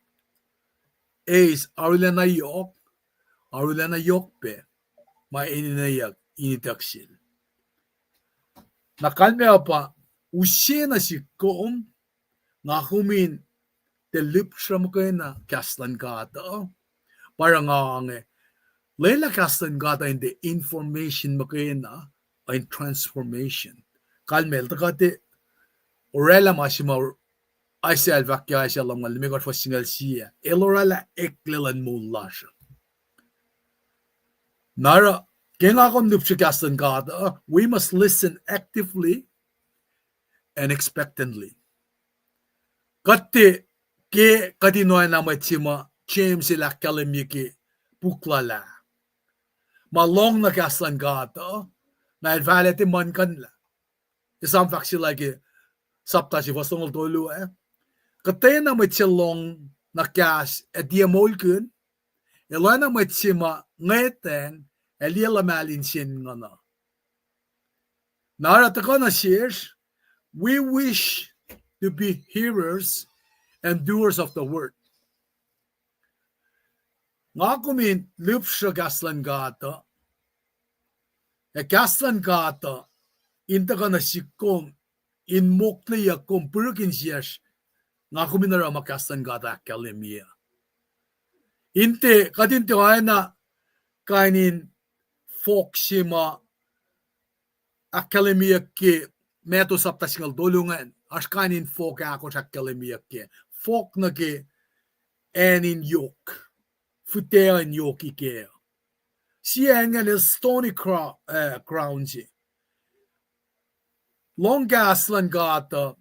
is arulana yok pe, maininayak initaksil. Nakalme apa, usina si koom, ngakumin, te lipsram ko na kaslan kata, parang nga Lela kastan gata in the information makena in transformation. Kalmel takate orela masima aisel vakya aisel amal megot for single sia. Elorala eklelan mulasha. Nara kenga kom nupsi kastan gata. We must listen actively and expectantly. Kate ke katinoy na matsima James ila kalemiki puklala. Malong na kaslan gata, na valete man kanla. Isang faksi like sapta si fastong tolu Katay na may long na kas diamol kun, elo na may sima ngeten eliela malin sin ngana. Narata na shares, we wish to be hearers and doers of the word. Nga kumin lupsha gaslan gata. Gaslan gata inta ka na sikom in mokliya kung purkin siyas nga kumin na rama gaslan gata akalemia. Inte kadinte na kainin foksima akalemia ke meto sapta singal dolungan as kainin fok ako sa akalemia ke fok na ke enin yok. Futea en yoki ke. Siengen el stony crown ji. Long gaslan gata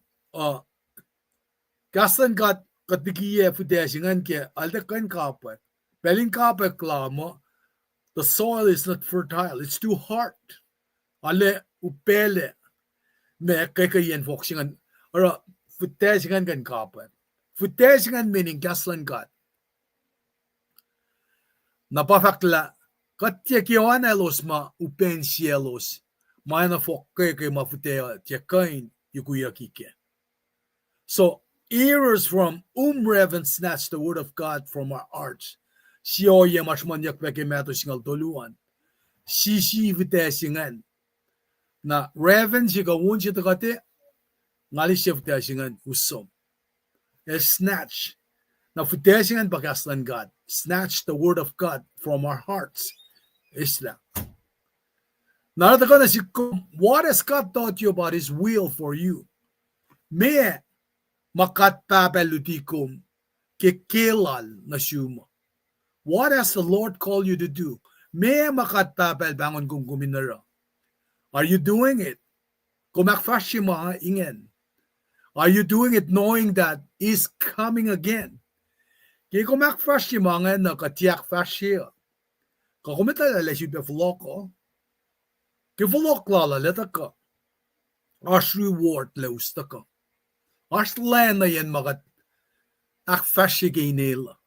gaslan gat katikiye futesingan ke alde kan kape. Pelin kape klamo. The soil is not fertile. It's too hard. Ale upele me kakayen foxingan or futesingan kan kape. Futesingan meaning gaslan God. Napafakla katya kiwana los ma upen cielos. Mana fok kay ma futea tiakain yukuya kike. So errors from Revan snatch the word of God from our hearts. Siyo ye mashmanyak peke meto singal toluan. Sisi futesingan. Na Revan siga wunchi takate ngali siya futesingan usom. Snatch. Now, futesingan pakaslan God. Snatch the word of God from our hearts. Isla. Narata na si what has God taught you about His will for you? Me makat papelutikum kekelal na suma. What has the Lord called you to do? Me makat papel bangon kung kuminara. Are you doing it? Kumakfashima ingen. Are you doing it knowing that He's coming again? Kiko makfashima nga na katiyak fashia. Kakumita lalesip ya fuloko. Kifulok lala letaka. Ash reward leustaka. Ash land na yan magat akfashi gainela.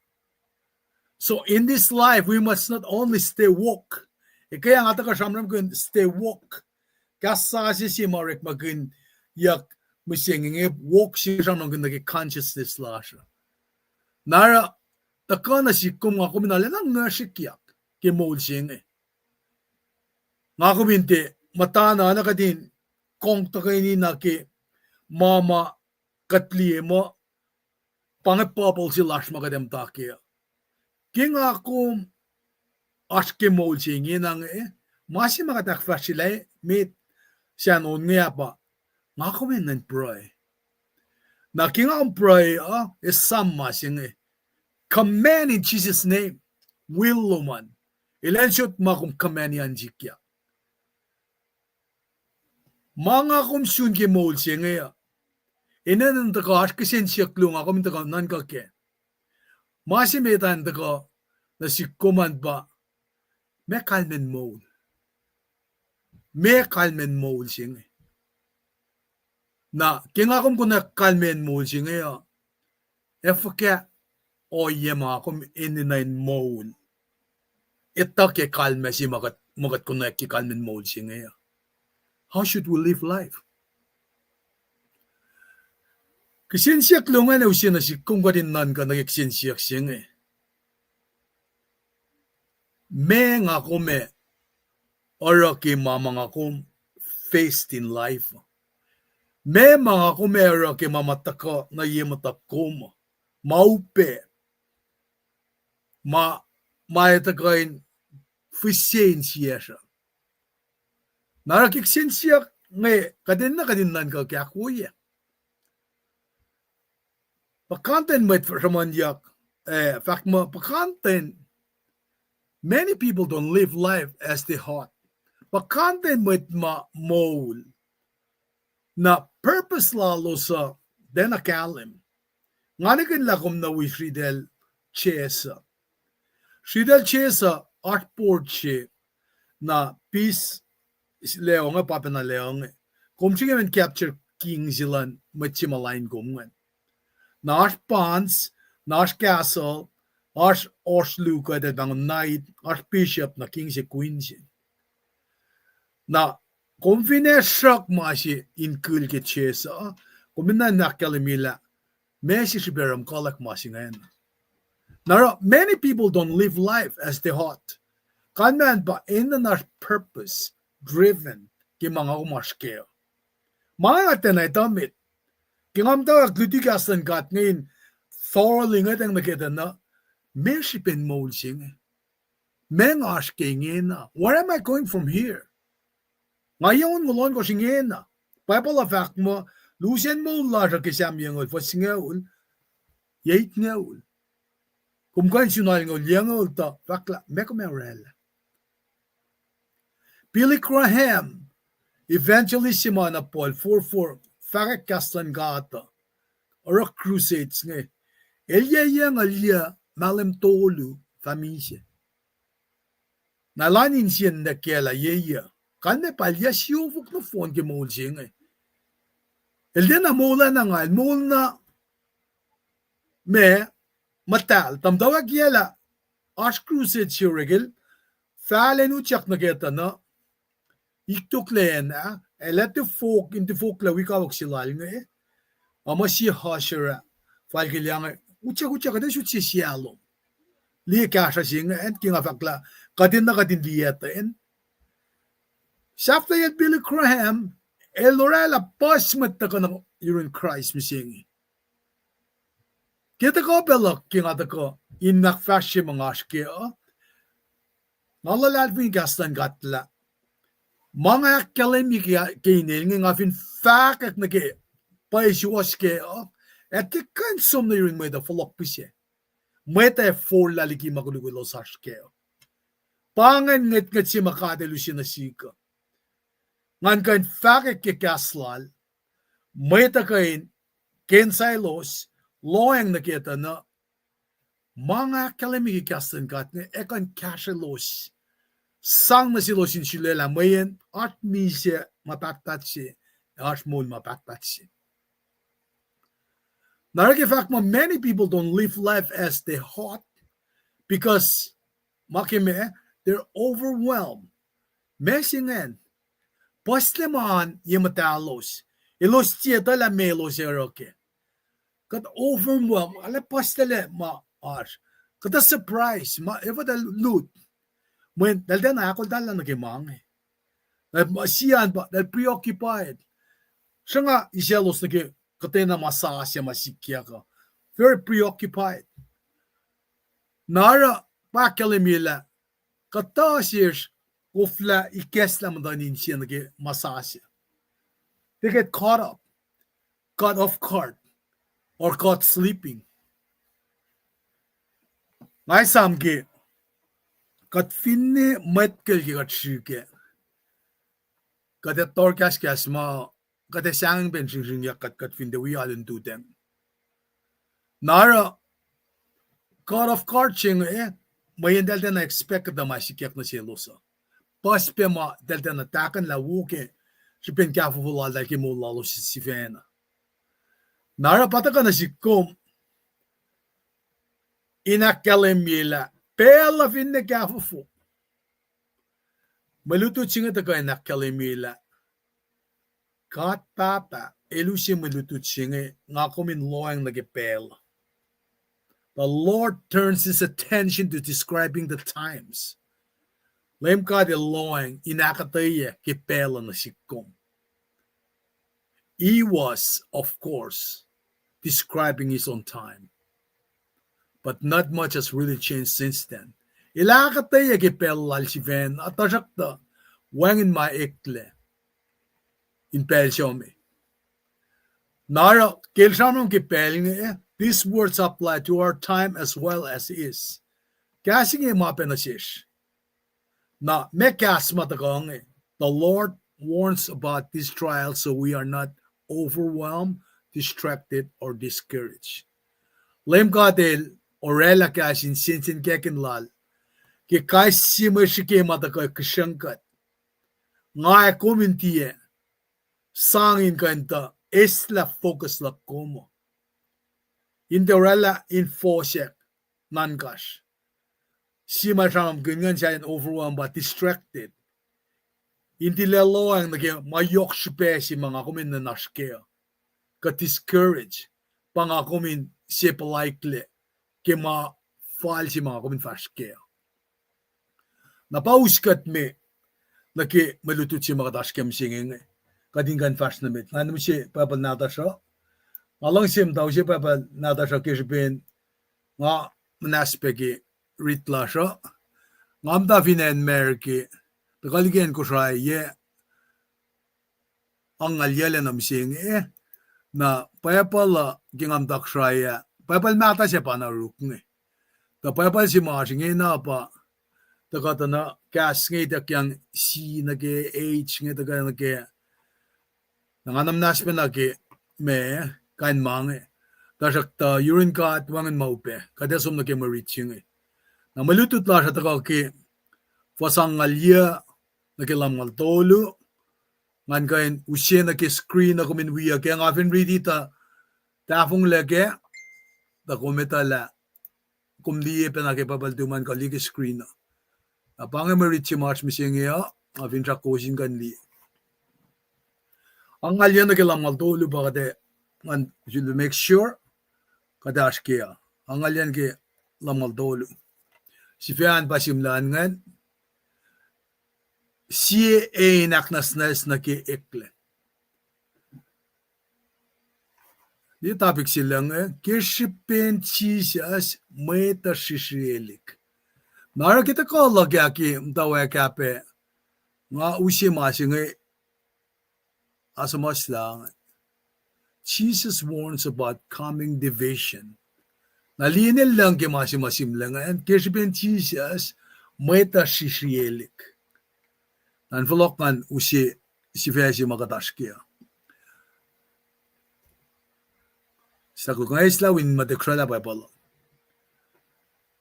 So in this life, we must not only stay woke. Kaya nga taka shamram kun stay woke. Kasasi si Marek magin yak musyengenge woke si shamram kun nagi consciousness lasha. Nara takana si kum nga kuminala lang nga sikyak ki molsing nga kuminte matana na kadin kong takay na ki mama katliye mo pangapapal si lash makadem takiya ki nga kum aske molsing nang masi makatakfasilay mit siya noon nga pa nga kumin nan pray na ki nga pray is sama sing command in Jesus name will luman ilan shot makum command yan jikya mga kumsun ke mol siya ngaya. Inan taka askasin siya klung ako minta nan kake. Masimetan taka na si kuman ba me kalmen mol. Me kalmen mol siya ngaya. Na kinga kum kuna kalmen mol siya ngaya. Efke o yema kum ininain mol. Ita ke kalme si magat kuna ki kalmen mol siya ngaya. How should we live life? Kisinsiyak lungan na usiya na si kung garin nan ka nagkisinsiyak siya Me nga kume ora ki mama nga kum faced in life. Me mga kume ora ki mamataka na yematakum. Maupe. Maitakain fisiensiya siya. Narakiksinsiyak ngay kadin nan ka kaya kuya. Pakanten met ramanyak fact mo pakanten many people don't live life as they ought. Pakanten met mole na purpose lalo sa denakalim. Nganikin lakom na wi Fridel Chesa. Fridel Chesa art portrait na peace leong papa na leong kung sige man capture king zilan machimalain gumwan nash pants nash castle ash luka that bang night ash bishop na king si queen si na kung finesyak masi in kul ke chesa kung na nakalimila mesi si beram kolak masi ngayon now many people don't live life as they ought kanman ba in the nash purpose driven ki mga umaskeo. Mga atenay tamit. Kingamta glutigastan kat ngayon thoroughly nga tang nakita na mershipin molsing. Meng aske ngayon na. Where am I going from here? Ngayon ngulon ko singin na. Paypala fact mo, lusen mo lasha kisam yung ul, fasingawul, yait ngawul. Kumkain sunal ngul, yung ul ta, fakla, meko merela. Billy Graham, evangelissima na Paul 4:4, farak kaslan gata, or crusades nga. Elia yang alia malem tolu famishe. Na lanin sien da kela ye. Kan me palya siufuk no fon ke mol singe. Eldena mola na ngal mol na me matal tam dawa kiela ash crusade shurigel falen uchak na geta na iktuk lena elete folk in the folk la wikawak silal nge ama si hashera falgilyang uchak kada shu si sialo li kasha singa en kinga fakla kadin na kadin dieta en shafta yet Billy Graham elorela pasmat ta kana you're in Christ missing kita ko belok kinga ta ko in nakfashi mangashke Nalalalvin gastan gatla. Mga kalemi kainin nga fin fakak na ke paisiwas ke at the kansom na yun may da folokpise. May ta for laliki magulugulo saske. Pangan nget si makadelu na sika. Ngan kain fakak ke kaslal. May ta kain kensailos loyang na kita na mga kalemi gastan gatna ekan kashalos. Sang na silo sin silela mayen at mise mapaktatsi at mul mapaktatsi. Narake fact many people don't live life as they ought because makime they're overwhelmed. Mesingen postleman yematalos ilos tieta la melos eroke. Kat overwhelmed ale postele ma arch. Kat a surprise ma ever the loot. When dal den ako dal na nagimang siyan ba dal preoccupied siya nga iselos nagi katena masasya masikya ka very preoccupied nara pakelimila katasish ufla ikesla madanin siya nagi masasya they get caught off guard or caught sleeping ngay samgi kat finne matkel ki kat shuke kat torkas kas ma kat sang ben sing ya kat finne we allen do them nara god of coaching may dal den expect da masikyak na selosa pas pe ma dal den atakan la wuke sipen kafu la dal ki mo lalo si fena nara pataka na sikom inakalemila Pela finne kafufu. Maluto chinga ta kay nakalimila. Kat papa elusi maluto chinga ngakomin loang nagipela. The Lord turns his attention to describing the times. Lem ka de loang inakataya kipela na sikom. He was, of course, describing his own time. But not much has really changed since then. Ilakatay agipel alsiven atasakta wangin ma ekle in pelshome. Nara kelsanong kipeling these words apply to our time as well as is. Kasing mapenasish. Na mekas matagong the Lord warns about these trials so we are not overwhelmed, distracted, or discouraged. Lem kadel Orela kashin sinsin kekin lal. Ki kai sima shike mata kai kshankat. Ngai komintie. Sangin kanta esla focus la como. Interella in foshek nankash. Sima sham ganyan siya overwhelmed but distracted. Inti lelo ang nage mayok shipe si mga kumin na nashkeo. Ka discourage. Panga kumin siya likely. Kema falsi mga kumin fashkeo. Napauskat me naki malutut si mga dashkem singing kadingan fash namit. Ano si papal natasha? Alang sim daw si papal natasha kishbin nga manaspeki ritla siya. Ngamda finen merki takaligen ko siya ye ang alyala nam sing na papal gingamdak siya Papal mata siya pa na rukne. Ta papal si Mashing na pa. Ta kata na kas ngay ta kyang C nage H ngay ta kaya nage. Nanganam naspe nage me kain mange. Tasakta urine kat wangan maupe. Kada som na ke mariching. Na malutut la sa taka ke fasangalia na ke lamngal tolu. Ngan kain usye na ke screen na kumin wiya kaya nga fin ready ta tafong lege ta kumita la kumdiye pa na ke papaltuman ka ligi screen na. Apang marichi march mising ya afin sa kosin kan li. Ang alya na ke lamngal tolu ba kate ngan should make sure kada askia. Ang alyan ke lamngal tolu. Si fiyan pasimlaan ngan siye Ahknwacsnwacs na ke Eklac. Di topic silang kishipen chisas meta shisielik. Nara kita kala kya ki mtawa kape nga usi masinge asamas lang. Jesus warns about coming division. Nalinil lang ki masim lang kishipen chisas meta shisielik. Nan verlokken usi si versie makatashkia. Sako kung isla win matekrala pa pala.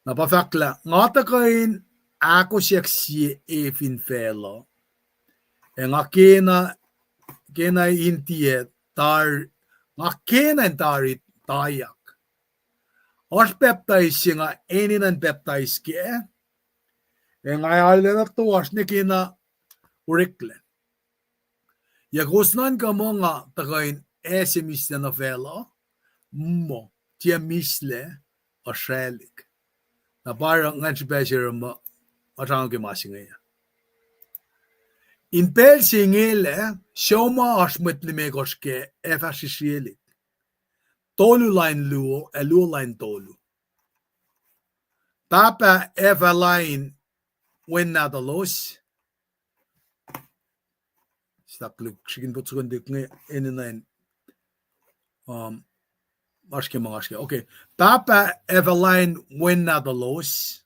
Napafakla ngata kain akosak si fin felo. Nga kena intie nga kena tari tayak. Os peptides nga eninan peptides ke. Nga alanak to as ne kena urikle. Yagosnan ka mo nga takain SMS na felo. Mo tia misle o shelik. Na parang nga special mo atang ke masingaya. In pel singele shoma asmet limegos ke efasisielik. Tolu line luo elu line tolu. Papa efa line when na the los. Eklac sigin po tsugon dik nge eninain aske. Okay. Papa efa line when na the los.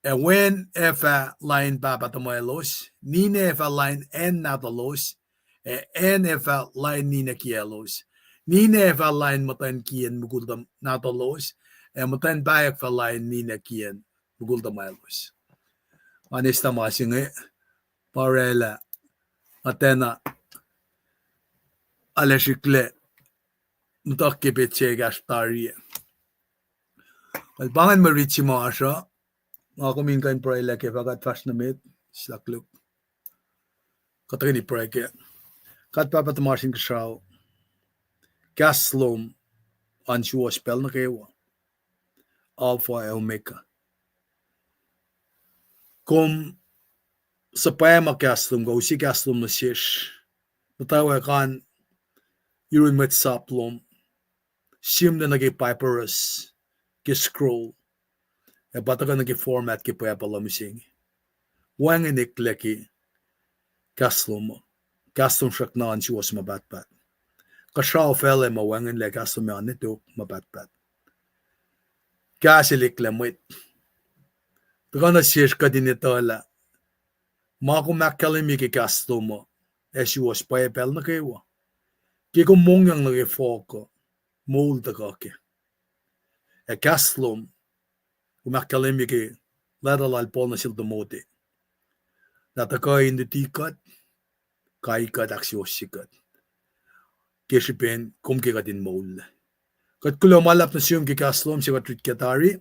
E when efa line papa tamoy los. Nine efa line en na the los. E en efa line nina kielos. Nine efa line matan kien muguldam na the los. E matan bayak fa line nina kien muguldam los. Anista masinge parela atena aleshikle mutakke betche gas tari. Albangan marichi maasha ako minkan parela ke fagat fashnamit slakluk. Katagini preke. Kat papat marsing kashaw. Gaslom anshuwa spell na kewa. Alpha Omega. Kom sa payama kaslum go si kaslum na shish. Natawa kan yun met saplom. Sim na nagi papyrus ke scroll. E bataga nagi format ke payapala mising. Wangin Eklac kaslum. Kaslum shaknaan si was mabatbat. Kashaw fele ma wangin le kaslum ya nito mabatbat. Kasilik lamit. Taga na shish ka din ito ala. Mako makalimi ke kaslum. Esi was payapel na kewa. Kiko mongyang nagi foko. Molda kake. E kaslum. Umakalimi ke ladalal po na sildo mote. Nataka in the tikat. Kaikat aksiosikat. Kishipen kumkika din mol. Kat kulo malap na siyong kikaslom siya katrit katari.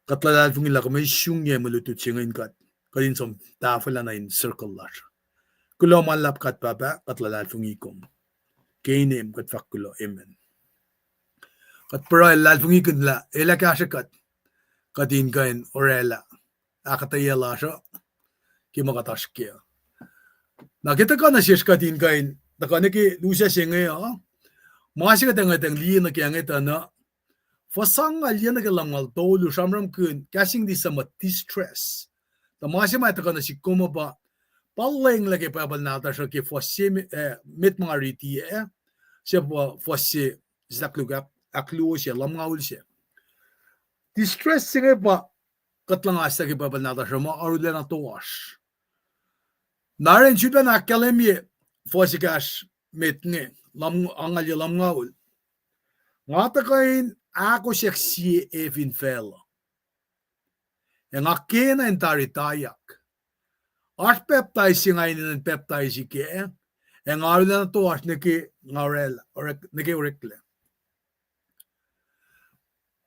Katlalal fung ila kamay siyong niya malutut siya ngayon kat. Kadin som tafala na in circle lash. Kulo malap kat papa katlalal fung ikom. Kainim kat fakulo. Amen. Kat para lal fung ikon la. Ela kasya kat. Kadin kain orela. Akataya lasya. Kimakatas kaya. Nakita ka na siya kadin kain. Nakaniki lusa siya ngayon. Masih kadang-kadang liyan na kaya ngita na fasang aliyan na kalangal tolu samram kun kasing di sama distress. Na masih may taka na si kuma ba paling lagi pabal nata siya ki fosse mit mga riti siya po fosse zaklugap aklu siya lamngawul siya. Distress siya ba katlang asa ki pabal nata siya mo arula na tuwas. Narin siya na akalemye fosse kash mit nge. Angal lamngawul Ngatakoin akosak evin fella. En akkena en tari tayak. Ars peptaisi ngainen peptaisi ke. En arvelen tuas neke ngarel neke orekle.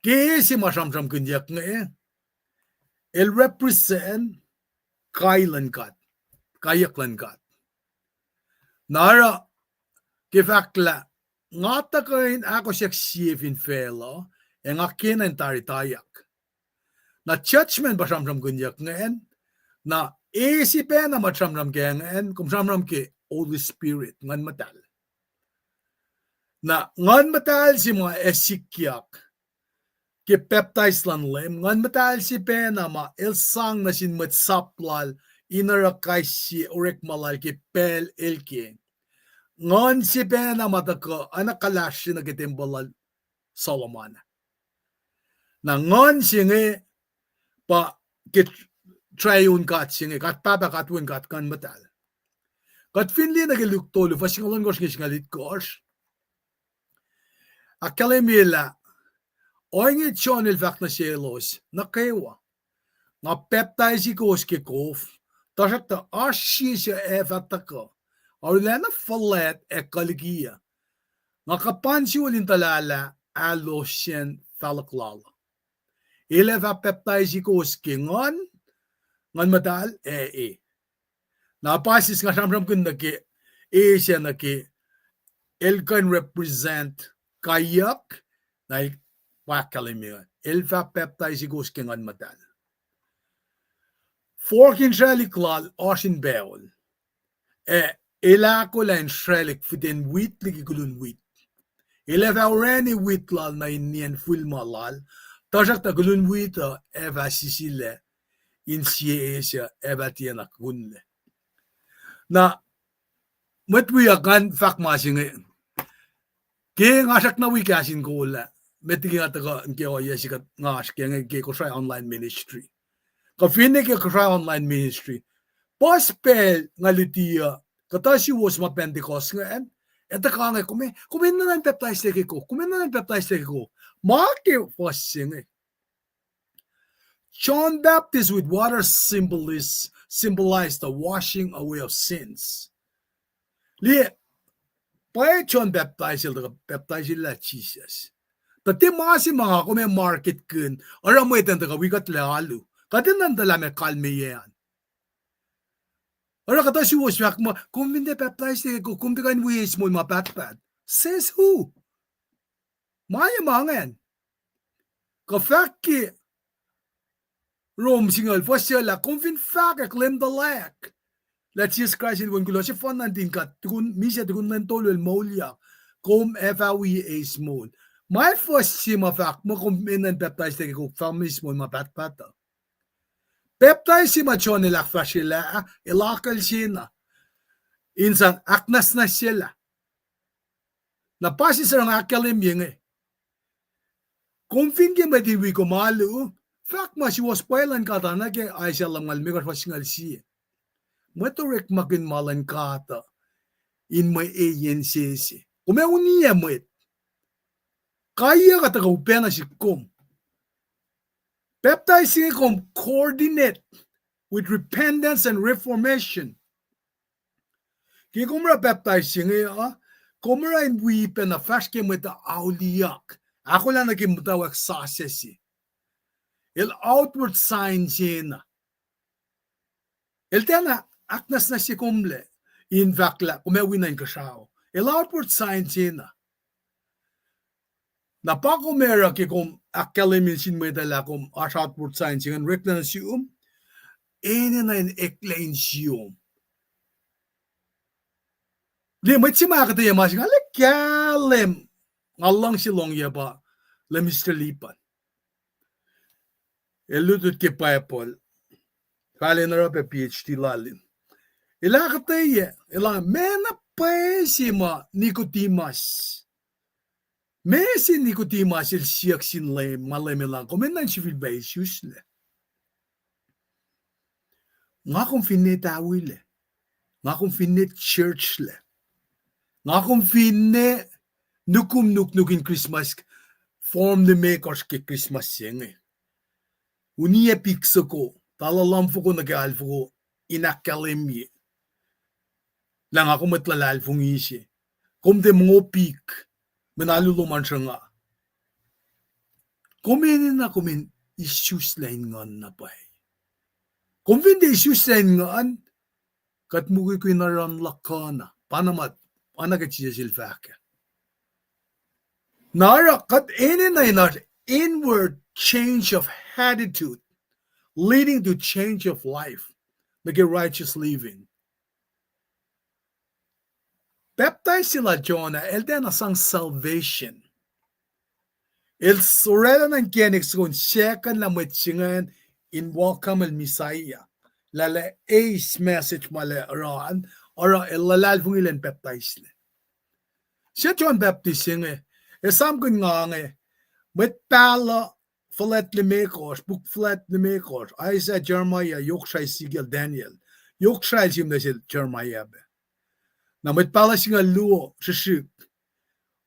Keesi masamsam kunjak nge. El represent kailan kat. Kayaklan kat. Nara ke facla ngatakoin akosak evin fella. En akkena en tari tayak. Na judgment masamsam kunjak nge. Na isipen na matramram ke ngan kumsamram ke Holy Spirit ngan matal. Na ngan matal si mga esikyak ke baptize lan lem ngan matal si pen na ma elsang na sin matsaplal inarakay si orek malal ke pel elke. Ngan si pen na matako anakalashi na kitimbalal Solomon. Na ngan si nge pa kit Trayun kat singe kat papa kat win kat kan matal. Kat finli na geluk tolu fasingalan gos ngis ngalit gos. Akalemila oingi chonil vak na selos na kewa. Nga peptaisi gos ke kof. Tasak ta ashi se evataka. Aulena fallet ekaligia. Nga kapansi ulin talala alosyen thalaklala. Ileva peptaisi gos ke ngon ngan matal na pasis nga samram kun na ke siya na ke el kan represent kayak na wakalimia elfa peptides igos ke ngan matal forkin shrelik lal osin beol elako la en shrelik fiten wheat ligi gulun wheat eleva orani wheat lal na inien full malal tajak ta gulun wheat eva sisile in siya eva tiena gunle na matwi akan fak masinge ke ngasak na wikasin ko la metigi ataga ke o yesikat ngas ke ke ko try online ministry ka fine ke ko try online ministry pospel ngalutia katasi was ma pentecost ngaen eta ka nga kumen na nan baptize ko ma ke posinge John Baptist with water symbolized the washing away of sins. Li pa John baptize la Jesus. Tati masi mga kome market kun aram mo iten taga wikat lalu. Katin nandala me kalme yan. Ara kata si wasyak mo kung hindi baptize ko kung tikan wis mo mapatpat. Says who? Maya mangan. Kafaki Rome singal fasya kung fin fak claim the lack. Let's Jesus Christ in kulo si fon nantin kat tukun misa tukun nantolo el molya kom FAWE small. My first sima fak mo kung minan baptize ko famis mo mapatpata. Baptize si machon ilak fasila ilakal sina. Insan aknas na sila. Napasi sa nga akalim yung Kung fin ke madiwi ko malu Fak ma si was pailan kata na ke ay siya lang malmigas pasingal siya. Maturek makin malan kata in may agency. Kume uniya mo it. Kaya kata ka upena si kum. Baptizing kum coordinate with repentance and reformation. Kaya kumra baptizing kumra in wipen na faske mo ita auliyak. Ako lang naging mutawag sa asesi. El outward signs in. El tena aknas na si kumle in vakla kumewin na kasao. El outward signs in. Napakumera ki kum akalimin sin mo dala kum as outward signs in rekla na siyum. Ene na in eklain siyum. Di matsima kata yamas ngale kalem ngalang silong yaba lemistelipan. Eludut ke paipol. Kali na rape PhD lalin. Ila kataya. Ila mena paesima nikotimas. Mesi nikotimas il siyak sin le malemilang. Kumenan si filbaisius le. Nga kung finne tawil le. Nga kung finne church le. Nga kung finne nukum nukin Christmas form de makers ke Christmas senge. Unie piksoko, talalamfuko nag-alfuko, inakalemye. Lang ako matlalalfung isi. Kom de mga pik, manaluluman siya nga. Kuminin na kumin, issues lain nga na pa. Kumin de issues lain nga an, kat mugi ko inaran lakana, panamat, panagatsiya silfaka. Nara, kat ene na inar, inward change of attitude, leading to change of life, nag righteous living. Baptize sila Jonah, elde na sang salvation. El surela ng kienix kung second la matsingan in welcome el Messiah. Lala ace message mala raan, ora el lalal fung ilan baptize le. Siya John Baptist singe, esam kun nga nge, met pala flat le mekos, book flat le mekos, Isaiah, Jeremiah, Yokshay, Sigel, Daniel, Yokshay sim na sil Jeremiah be. Na met pala singa luo, shishik,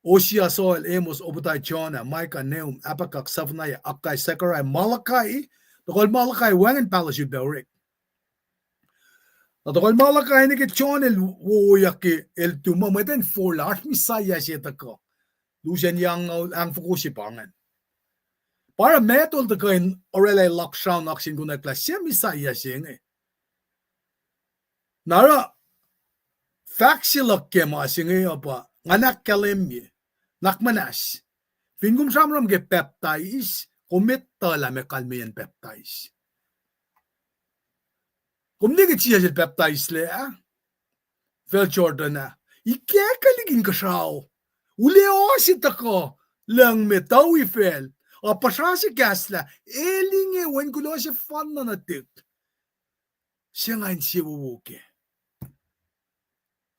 Osea, Soil, Amos, Obadiah, Jonah, Micah, Nahum, Habakkuk, Zephaniah, Akai, Zechariah, Malachi, the whole Malachi wangan pala siya Belric. Na the whole Malachi ni ke John el woyake el tumamaten for large Messiah siya tako. Lucian yang ang fukusi pangan. Para metol the kain orelay lockdown aksin guna klas siya Messiah siya nge. Nara facsilak ke ma siya nge apa nganak kalemye. Nakmanas. Fingum samram ke baptize, kumit tala me kalmiyan baptize. Kumdi ke chiya sil baptize le ah. Fel Jordan na. Ike kaligin ka siyaw. Uli osit ako. Lang me tawi fel. O pasya si gasla. Eling wen kulo si fan na natik. Siya ngayon siya wuwuke.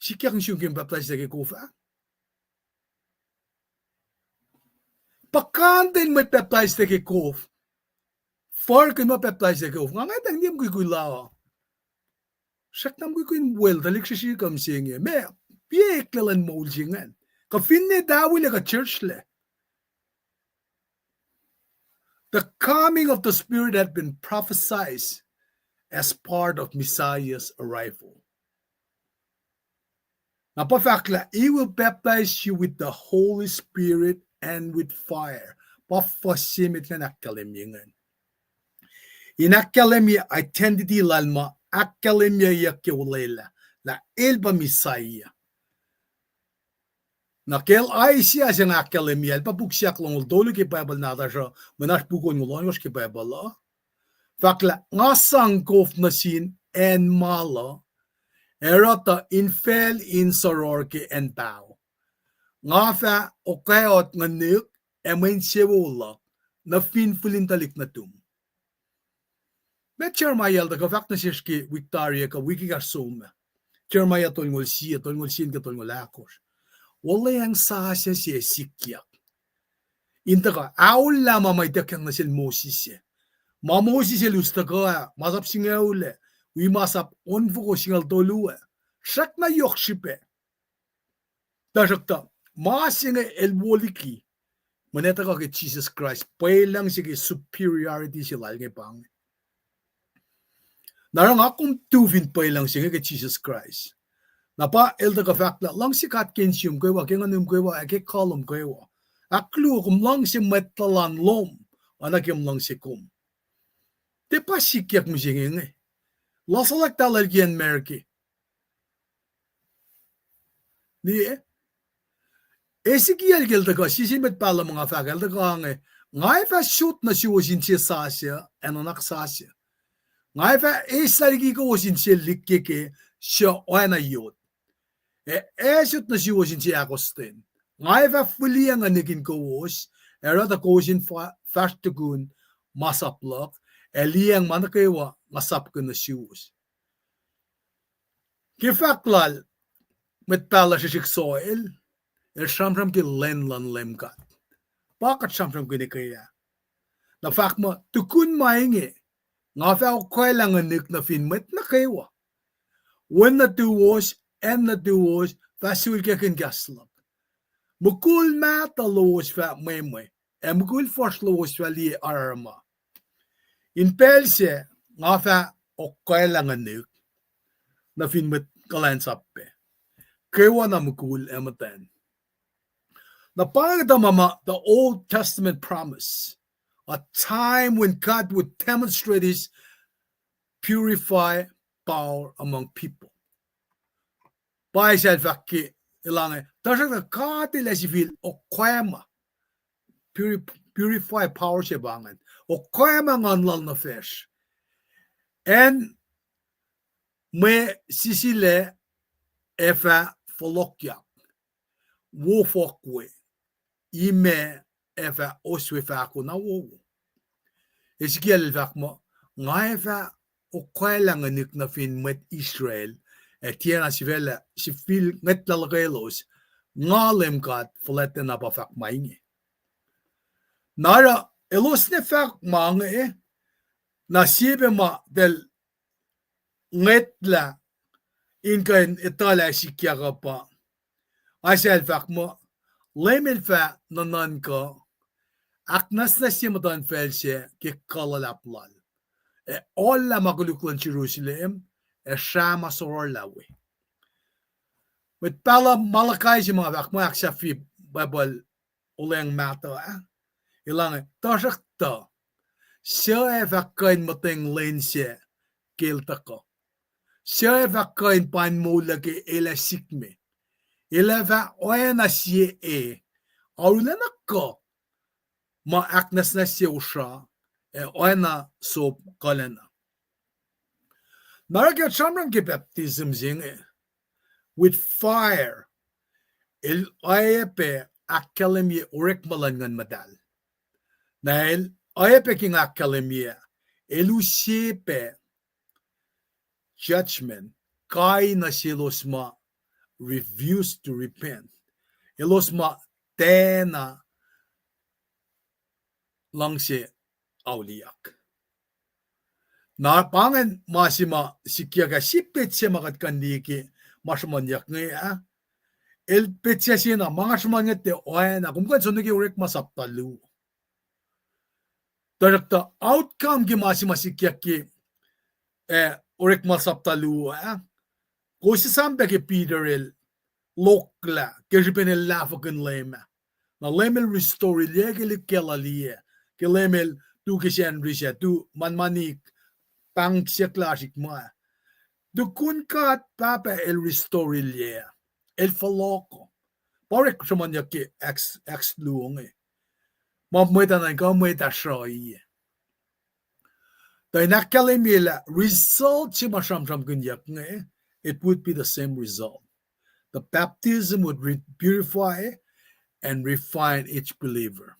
Si kaya kang siyong baptize na ke kufa. Pakantin may baptize na kikof. Far kan mo baptize na kikof. Nga nga tang niyam kuy lao. Siyak nam kuy well, dalik siya kam siya. Me, piyek lalan mo ulsingan. Kafin ne dawi ka church le. The coming of the Spirit had been prophesied as part of Messiah's arrival. Napafakla, He will baptize you with the Holy Spirit and with fire. Pafasimit na nakalimyangan. Inakalimya identity lalma, akalimya yakiwala, la elba Messiah. Nakel ay siya siyang akalimya, elpapuksyak lang uldolo ki Bible nata siya, manas bukon ngulongos ki Bible. Fakla, nga sangkof na sin en mala, erata infel in sororke en pao. Nga fa okayot nga nik emain sewolak na finfulin talik na tum. Bet Jeremiah da kafak na siyski Victoria ka wiki ka suma. Jeremiah tolngol siya ka tolngol akos. Wala yang sasya siya sikyak. Inta ka, aul lama may dakyang na sil Moses siya. Ma Moses siya lusta ka, masap singa ule. Wi masap onfo ko singal tolua. Sak na yokshipe. Dasakta, masinga elwoliki. Maneta ka kay Jesus Christ. Pailang sige superiority sila ngay pang. Narang akong tuvin pailang sige kay Jesus Christ. Napa elda ka fakta lang si kat kensium kaywa kaya nganum kaywa ake kolom kaywa. Aklu kum lang si metalan lom. Anak yung lang si kum. Te pa sikyak mo sige ngay. Lasalak talalgian merki. Ni Ezekiel gelda ka, sisimet pala mga fagal, da ka nga fa shoot na siya wasin siya sasya, ano nakasasya. Nga fa esarigi ko wasin siya likike, siya oana yot. Shoot na siya wasin siya akosten. Nga fa fuli ang anigin ko was, era da ko wasin fastagun, masaplak, liyang manakaywa, masapkun na siya was. Kifaklal, met pala siya soil, shamram ki lenlan lemkat. Bakit shamram ki ni kaya? Na fact mo, tukun maingi. Nga fa ko lang anik na finmet na kaywa. When na tuwos, and na tuwos, fasul ka kin gaslap. Mukul mata loos fa memwe. emgul forsloos vali arma. In pelse ngafa okailangan nuk na fin met kalan sappe. Kewa na mukul ematen. Na parang mama the Old Testament promise, a time when God would demonstrate His purify power among people. By selfaki ilange, tasha ka tilesifil o kwema purify power shebangan o kwema nganlal na fish. And me sisile efa folokyak wofokwe ime efa oswefako na wo. Ezekiel fakmo nga efa o kwailanganik na fin met Israel tiena sivil ngetlalagelos ngalem kat folete na bafak maingi. Nara elos ne fak mange na sibe ma del ngetla inkan etala sikyaga pa. Asel fak mo lemel fa nanan ko aknas na simadan felse ke kalalaplal. Alla maguluklan Jerusalem Shama sorlawe. Met pala Malakai si mga Ahknwacsnwacs fi Bible uleng mato ilang tasakta siya evakain mateng lense kiltako siya evakain pan mula ke elasikme ilava oena siye aulanako ma aknas na siya usha oena so kalena. Naragya chamran ke baptism zinge with fire el ayepe akalemye urek malangan madal. Nail ayepe king akalemye elusipe judgment kai na silosma refuse to repent. Elosma tena langse auliak. Na pangan masima sikyaga sipet siya makat kandiki masmanyak nga el petya siya na mga smanyak te oena kumkan sunugi urek masaptalu. Tarakta outcome ki masima sikyak ki urek masaptalu Kosi sampe ke Peter el lokla kejipen el lafakan lema. Na lemel restore legel kelalie ke lemel tu kisyan risya tu manmanik pang siya klasik mo. Dukun kat papa el restore liya. El faloko. Parek saman niya ki ex luong Mamweta na ikaw mweta siya Dahil nakalimila result si masamsam kunyak it would be the same result. The baptism would purify and refine each believer.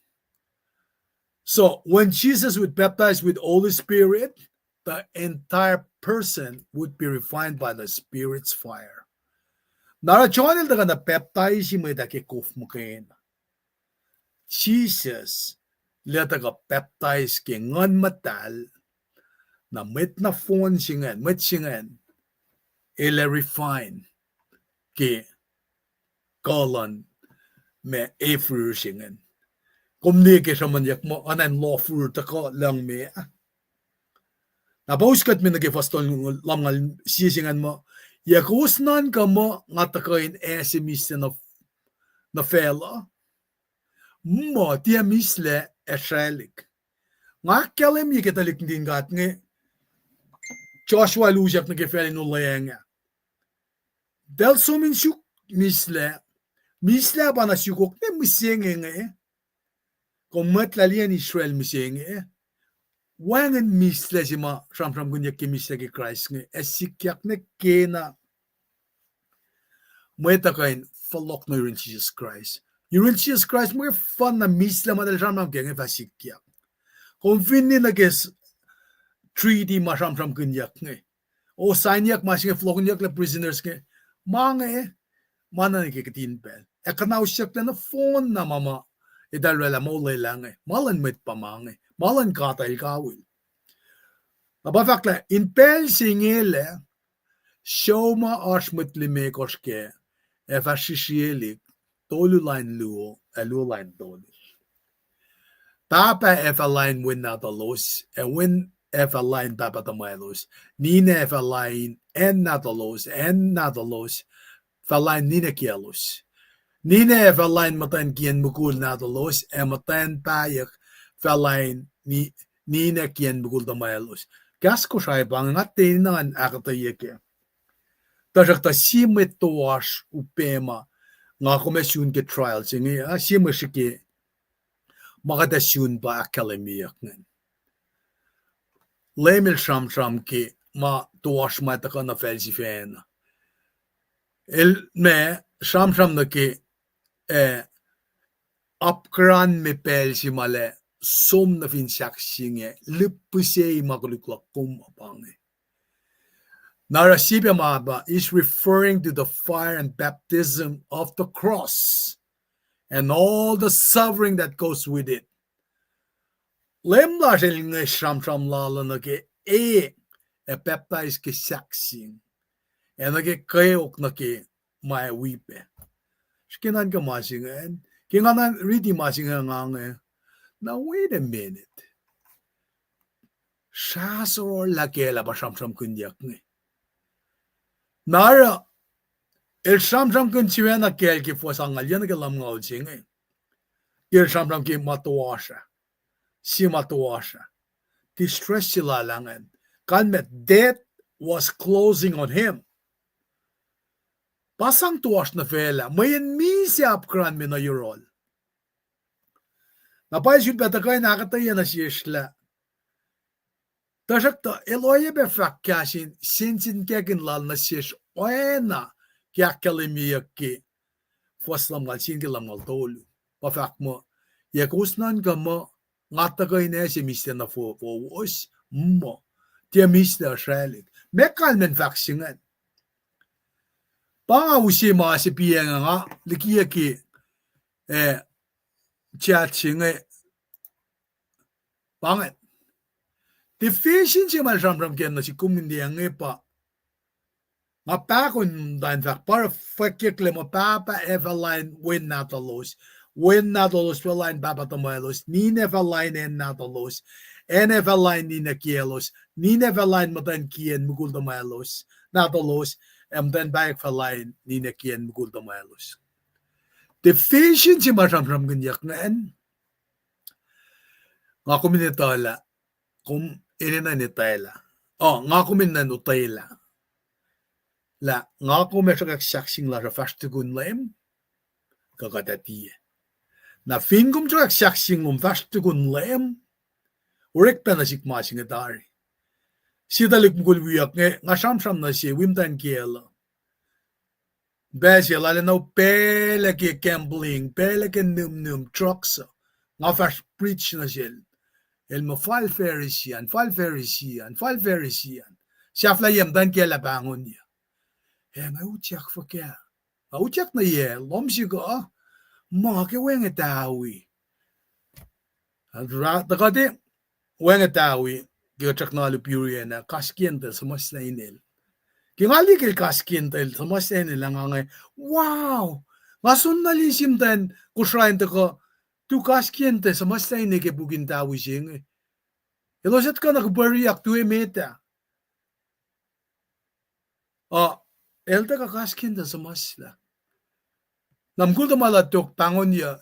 So when Jesus would baptize with Holy Spirit, the entire person would be refined by the Spirit's fire. Narachonil daga na baptize mo dake kuf mo kain. Jesus letaga baptize ke ngan matal na met na phone singan ele refine ke kalan me efru singan. Kumni ke samanyak mo anan lawful tako lang me Nabauskat mi nagifastol langal sisingan mo. Yakusnan ka mo nga takain esimiste na fela. Mo tiya misle eshelik. Nga kalim yikitalik din gat nga Joshua lujak nagifeli nulayang. Del sumin syuk misle ba na syukok na misenge nga Kung matlalian Israel misenge Wangan misle si ma samsam gunyak ki misle ki Christ nga esikyak na kena mweta kain falok na yun Jesus Christ. Yun Jesus Christ mga fan na misle madal samsam kaya nga fasikyak. Kung finni na kes 3D ma samsam gunyak nga o sanyak ma singa flok gunyak la prisoners nga mga mana na kikatinpel. Kanawsyak na phone na mama idalwala mo lang malan met pa mga malan katay kawil. Nabafakla, in pel singele, shoma ashmet lime koske, efashishielik, tolulain luo, elulain tolis. Papa Evaline win na the los, and win Evaline Papa the Milos, Nina Evaline, and not the los, Valine Nina Kielos. Nina Evaline Matan Kian Mugul na the los, and Matan Tayak, Valine Nina Kian Mugul the Milos. Gasko Shaibang, not the nan Akatayake. Tajak the Simit to wash Upema, Nakomesun get trials in a Simashiki. Magadasyun ba akademiyak nen. Lemil sham ki ma tuwash ma taka na felsifen. El me sham na ki apkran me pelsi male som na fin saksinge lipusei maguluklak kum apange. Narasiba maba is referring to the fire and baptism of the cross and all the suffering that goes with it. Lemla jelinge sham lala na ke baptize ke saksin. En na ke kayok na ke mai wipe. Skinan ka masingan. Kinganan ready masingan ngange. Now wait a minute. Shasor la ke la ba sham kunyak ne. Nara el sham kun chiwena ke fosangal yan ke lam ngol singe. El sham ke matuasha. Simatuasha. Distress sila langan. Kalmet death was closing on him. Pasang tuwas na fela. Mayan misi apkran mi na yurol. Napay syud betakay nakataya na siyesla. Tasak ta eloye be fakkasin sinsin kekin lal na siyes oena kyakalimiyak ki foslam gal sin kilam gal tolu. Pafak mo yakusnan ka mo ngatakay na si Mr. na fo was mo. Tia Mr. Shalik. Mekal men faksingan. Panga usi ma si piyenga nga likiya ki chatsinga pangat. Deficiency mal sham ken na si kumindi ang pa. Nga pa kun dan fak para fakikle mo papa Evaline win na to los. Win na to los line papa to moelos. Ni Evaline en na to los. En Evaline ni na kielos. Ni Evaline matan kien mugul to moelos. Na to los. And then back for line ni na kien mugul to moelos. Deficiency mal sham ganyak na en. Nga kuminitala. Kung inina ni tayla. Nga kumin na nutayla. La, nga kumisya saksing la sa fastugun laim. Kakatatiye. Na fingum sa saksing fastugun laim. Urik pa na sikmasing tari. Sidalik mugul wiyak nga sham na siya wimtan kiela. Besi lalo na pele ki gambling, pele ki num trucks. Nga fast preach na siya. Elmo fal Pharisee. Siya flayem dan kiela bangon niya. Nga utyak fa kya. Nga utyak na ye, lomsi ko mga ke wenge tawi. Takati, wenge tawi, kiyotsak na lupuri na kaskientel sa mas na inil. Kingali kil kaskientel sa mas na inil lang nga, wow! Masun nalisim tan kusrain ko, tu kaskientel sa mas na inil ke bugin tawi siya. Iloset ka nakabariyak tuwe meta. Elta ka kaskientel sa mas la. Namkul ta malatok pangon niya,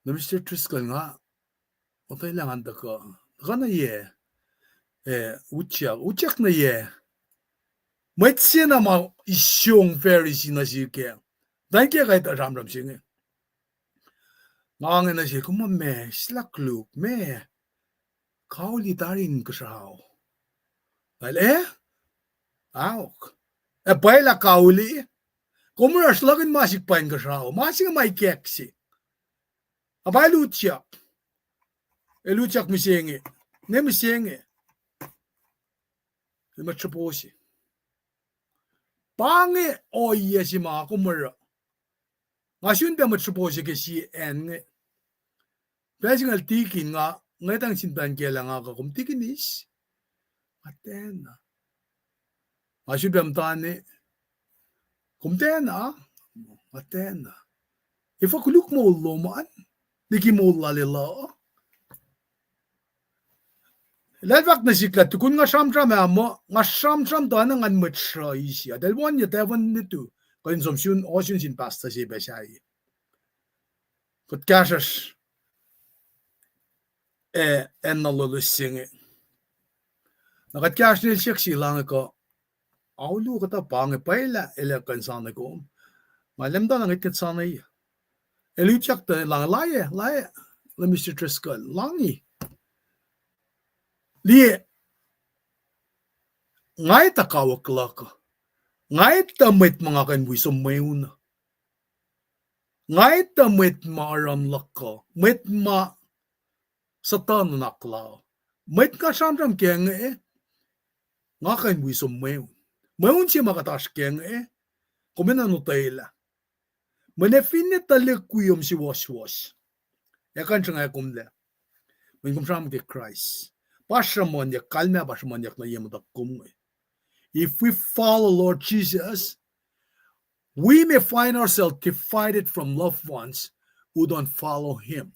na Mr. Triskel nga, okay lang anda ka. Ka na ye, utyak na ye. May siya na ma isyong Pharisee na siya kaya. Dahil kaya kahit aramram siya nga. Nga na siya, kuma me, slakluk, me, kauli tarin ka siya hao. Dahil awak. Bayla kauli, kumuras lagin masik pain ka siya hao. Masik may keksi. Abay lutyak. Lutyak mi siya nga. Ne mi siya nga. Matsaposi. Pange oye si mga kumura. Ngayon pa matsaposi ka si nga. Pwede nga tikin nga, ngayon ang sintan kaya lang ako kung tikin is. Matena. Ngayon pa matane. Kung tena. Matena. If ako look mo ulo man. nikimullalilla lelvak na siklat tukun nga shamsham mo nga shamsham ta nang an mutshra isia delwan ya tevon nitu kan somsyun osyun sin pasta si besai kot kashas ennalulusinge nakat kashnil shiksi lang ko aulu kata pange paila ele kan sana ko malem da nang itkit sana iya eluchak ta lang laye le Mr. Triskel langi lie ngai ta kawaklaka ngai ta met mga kan wisum mayuna ngai ta met maram lakka met ma satan naklaw met ka shamram keng nga kan wisum mayun si makatash keng kumena no taila mene finne tale kuyom si wash yakan changa kumle men kum sham ke Christ pashamon ya kalme pashamon ya na yemda kum if we follow Lord Jesus we may find ourselves divided from loved ones who don't follow him.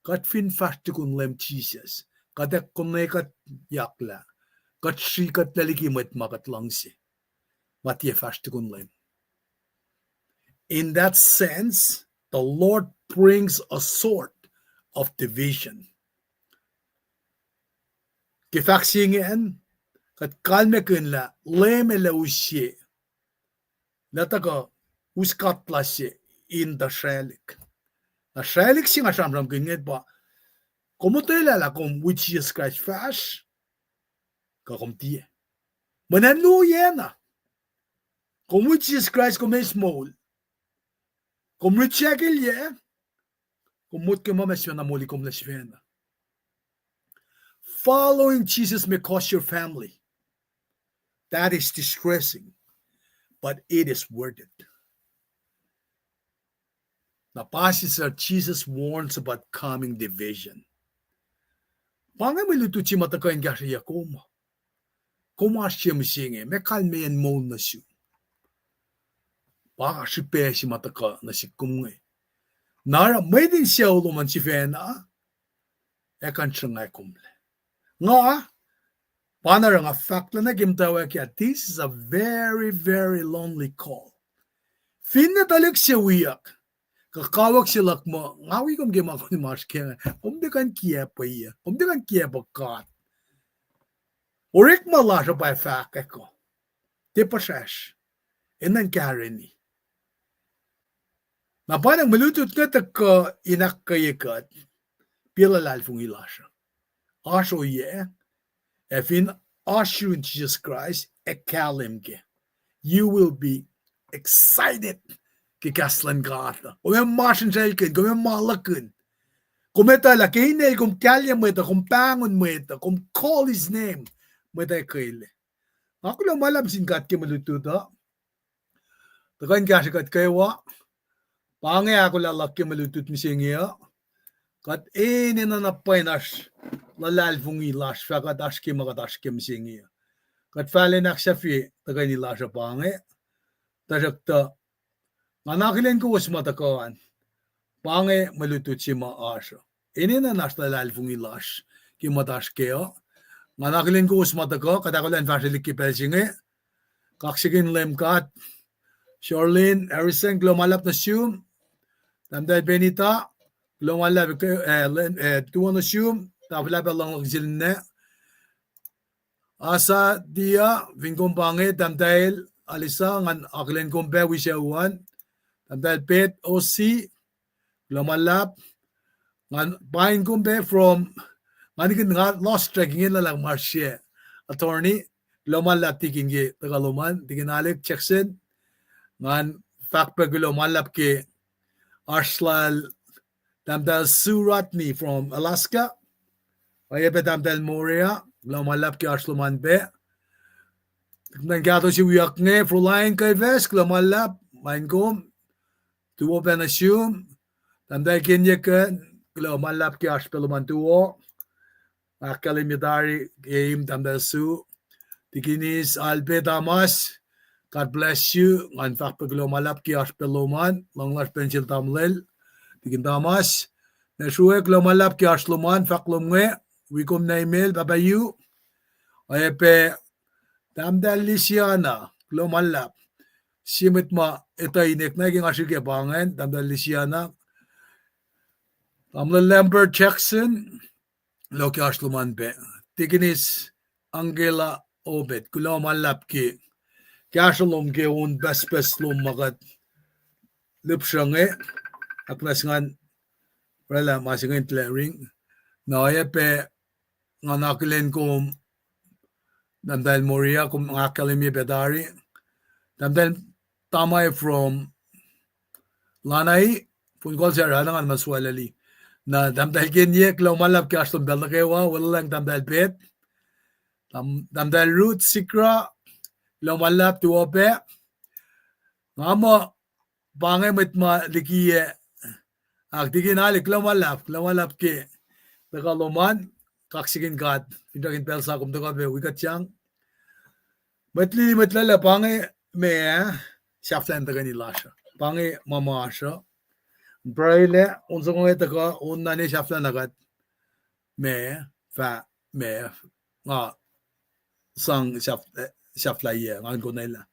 Kat fin fastikun lem Jesus. Kadak kunekat yakla. Kat shikat lalikimet makat langsi. Matye fastikun lem. In that sense, the Lord brings a sort of division. Kifaksingen kat kalmekun la leme la usye. Nataka uskatlasye in the shelik. Na shelik singa shamram kinget ba. Komutela la kom which Jesus Christ fash. Ka kom tie. Mananu yena. Kom which Jesus Christ kom small. Kom richekil ye. Kom mut ke mamesvena moli kom lesvena. Following Jesus may cost your family. That is distressing. But it is worth it. The passage of Jesus warns about coming division. Pangamilutu chimataka en gasya koma. Koma shem singe me kalme en mon nasu. Ba shipe shimataka na sikumwe. Nara medin siaulo man sifena. Ekan changa kumle. Nga panarang faclu na gimtawa kya this is a very very lonely call. Finna talik siya wiyak. Kakawak silak mo, ngawi kom gima ko ni Mars kaya, kumde kan kiya pa iya, kumde kan kiya pa kat. Urik malasha pa fak eko. Tipa shesh. Inan kare ni. Na parang malutut nga taka inak kayakat, pila lalfung ilasha. Asho ye, if in ashu in Jesus Christ, ekalimke. You will be excited. Kikaslan gata. Kung yung masin sa ikin, kung yung malakun. Kung may tala, kainay, kung kalya mo ito, kung pangon mo ito, kung call his name, mo ito kaile. Ako lang malam singkat ki malututa. Takan kasi kat kaywa. Pangay ako lalak ki malutut misingya. Kat ninanapay nas lalalfung ilas, fakat aski makatash ki misingya. Kat fali naksafi, takan ilas sa pangay. Tasakta, Manakilen ko was matakawan. Pange malutut si maasha. Ini na naslal fung ilash ki matash keo. Manakilen ko was mataka katakulan fasilik ki pelsinge. Kaksigin lemkat. Charlene Harrison glomalap na siyum. Tamdal Benita glomalap tuwan na siyum. Taflap lang silne. Asa dia vingkong pange tamdal alisa ngan akilen kompe wisyawan. Tamdal pet OC glomalap ngan pain kompe from manikin nga lost tracking ila lang Marcia attorney glomalap tikingi tagaluman tikinalik Jackson ngan fakpa glomalap ke Arslal tamdal Suratni from Alaska ayebe tamdal Moria glomalap ke Arsluman be nanggato si Wiyakne Frulain Kayves glomalap main kom tuwo penasium tamdal Kenya ke glomalap ke Arspeluman tuwo akalimidari game tamdal su tikinis Albe Damas God bless you ngan fakpa glomalap ke Arspeluman langlas pensil tamlel Tikin tamas. Nesue klomalap ki arsluman faclu wikum na email babayu. Ayepe damdalisiana klomalap. Simit ma itainik na ging asike pangen damdalisiana. Amla Lambert Jackson loki arsluman be. Tikinis Angela Obet klomalap ki Kasalom ke un bes lom magat lipshange aklasngan wala masingin ring na pe nganakilen kum damdal moria kum ngakalimi bedari damdal tamay from lanai pun kol sa ranangan maswalali na damdal genye klomalap kaslom belnakewa wala lang damdal bet damdal root sikra klomalap tuope ngamo bangay mitma likiye aktigin halik klomalap ke nakaloman kaksikin kat pindakin pelsa kum taka be wikat chang matlala bangay me shaflan taka ni lasha bangay mama asha braille unsong taka unnani shaflan nagat me fa me nga sang shaflaye ngan ko nila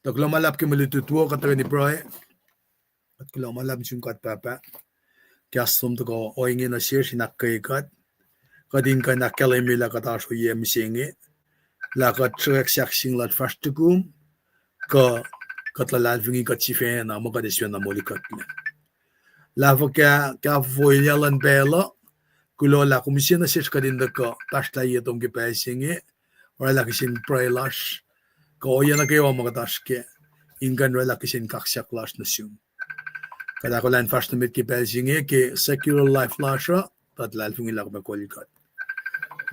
to klomalap ke malitutuo kataka ni braille at klomalap sungkat papa Kasum to go oing in a search in a kat. Kadin kan a kalamila katasho yem singe. La kat trek saxing lat fast to gum. Ka katlalaving kat chifen a mogadisyon na molikat. La voka ka voyalan bela. Kulola komisyon na search kadin da ka. Tashla yetong kipasinge. Wala kisin prailash. Ka oyan na kayo magataske. Ingan wala kisin kaksaklash na siyong. Kada ko lang first na ki pelsinge ke secular life lasha tat lalfing ilak ba kolikat.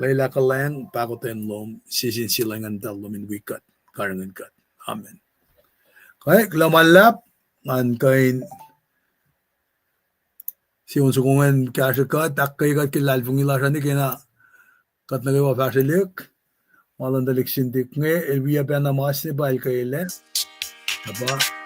Layla ka lang pakoten lom sisin silangan dalom in wikat karangan kat. Amen. Kaya klamalap man kain si unsukungan kasyakat takkay kat ki lalfing ilasha ni kina kat nagawa fasilik walang dalik sindik nge elwiya pa namas ni bail kailan. Aba